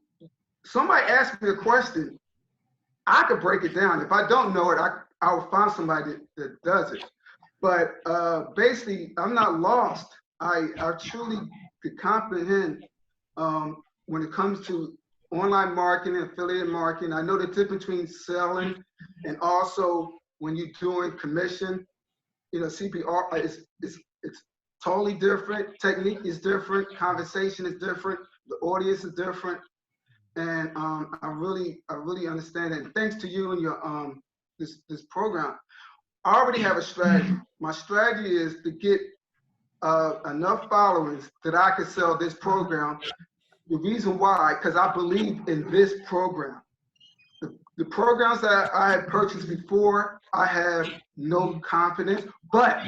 somebody asked me a question, I could break it down. If I don't know it, I will find somebody that does it. But basically, I'm not lost. I truly could comprehend when it comes to online marketing, affiliate marketing. I know the difference between selling and also when you're doing commission. You know, CPR it's totally different. Technique is different. Conversation is different. The audience is different. And I really understand it. And thanks to you and your this program, I already have a strategy. My strategy is to get enough followers that I can sell this program. The reason why, because I believe in this program. The programs that I had purchased before, I have no confidence, but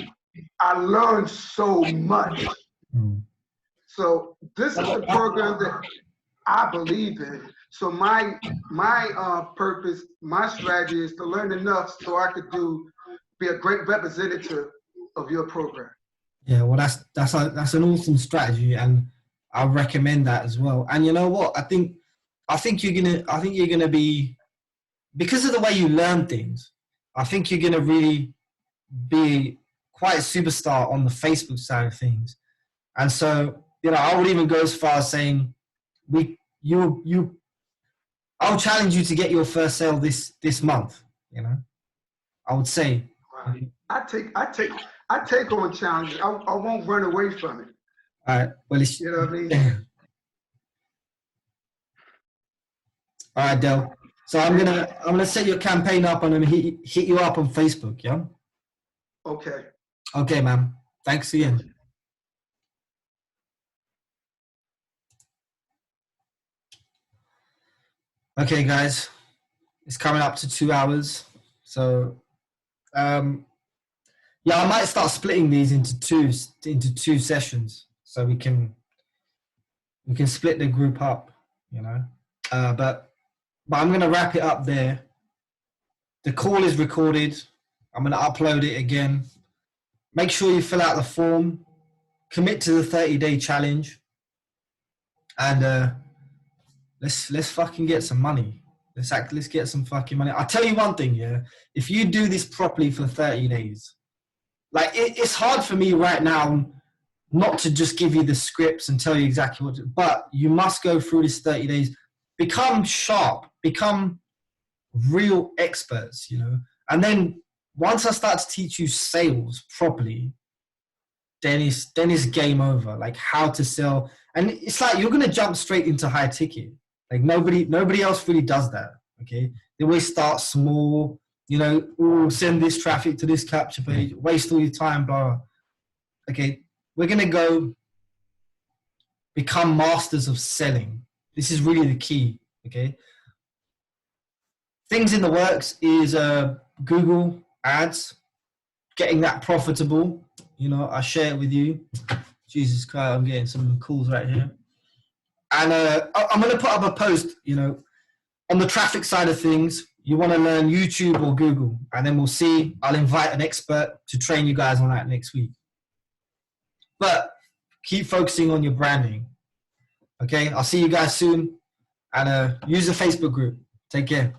I learned so much. So this is the program that I believe in. So my purpose, my strategy is to learn enough so I could be a great representative of your program.
Yeah, well, that's an awesome strategy, and I recommend that as well. And you know what? I think you're gonna be, because of the way you learn things, I think you're gonna really be quite a superstar on the Facebook side of things. And so, you know, I would even go as far as saying, I'll challenge you to get your first sale this month. You know, I would say.
Wow. I take on challenges. I won't run away from it.
All right. Well, it's,
you know what I mean?
All right, Del. So I'm gonna set your campaign up and I'm gonna hit you up on Facebook. Yeah.
Okay.
Okay, man. Thanks again. Okay, guys. It's coming up to 2 hours. So, yeah, I might start splitting these into two sessions, so we can split the group up, you know. But I'm gonna wrap it up there. The call is recorded. I'm gonna upload it again. Make sure you fill out the form, commit to the 30-day challenge, and let's fucking get some money. Let's get some fucking money. I'll tell you one thing, yeah. If you do this properly for 30 days, like it's hard for me right now not to just give you the scripts and tell you exactly what to do, but you must go through this 30 days, become sharp, become real experts, you know. And then once I start to teach you sales properly, then it's game over, like how to sell. And it's like you're going to jump straight into high ticket. Like nobody else really does that, okay? They always start small, you know, oh, send this traffic to this capture page, waste all your time, blah. Okay, we're going to go become masters of selling. This is really the key, okay? Things in the works is Google Ads, getting that profitable. You know, I share it with you. Jesus Christ, I'm getting some calls right here. And I'm going to put up a post, you know, on the traffic side of things. You want to learn YouTube or Google, and then we'll see. I'll invite an expert to train you guys on that next week. But keep focusing on your branding. Okay, I'll see you guys soon. And use the Facebook group. Take care.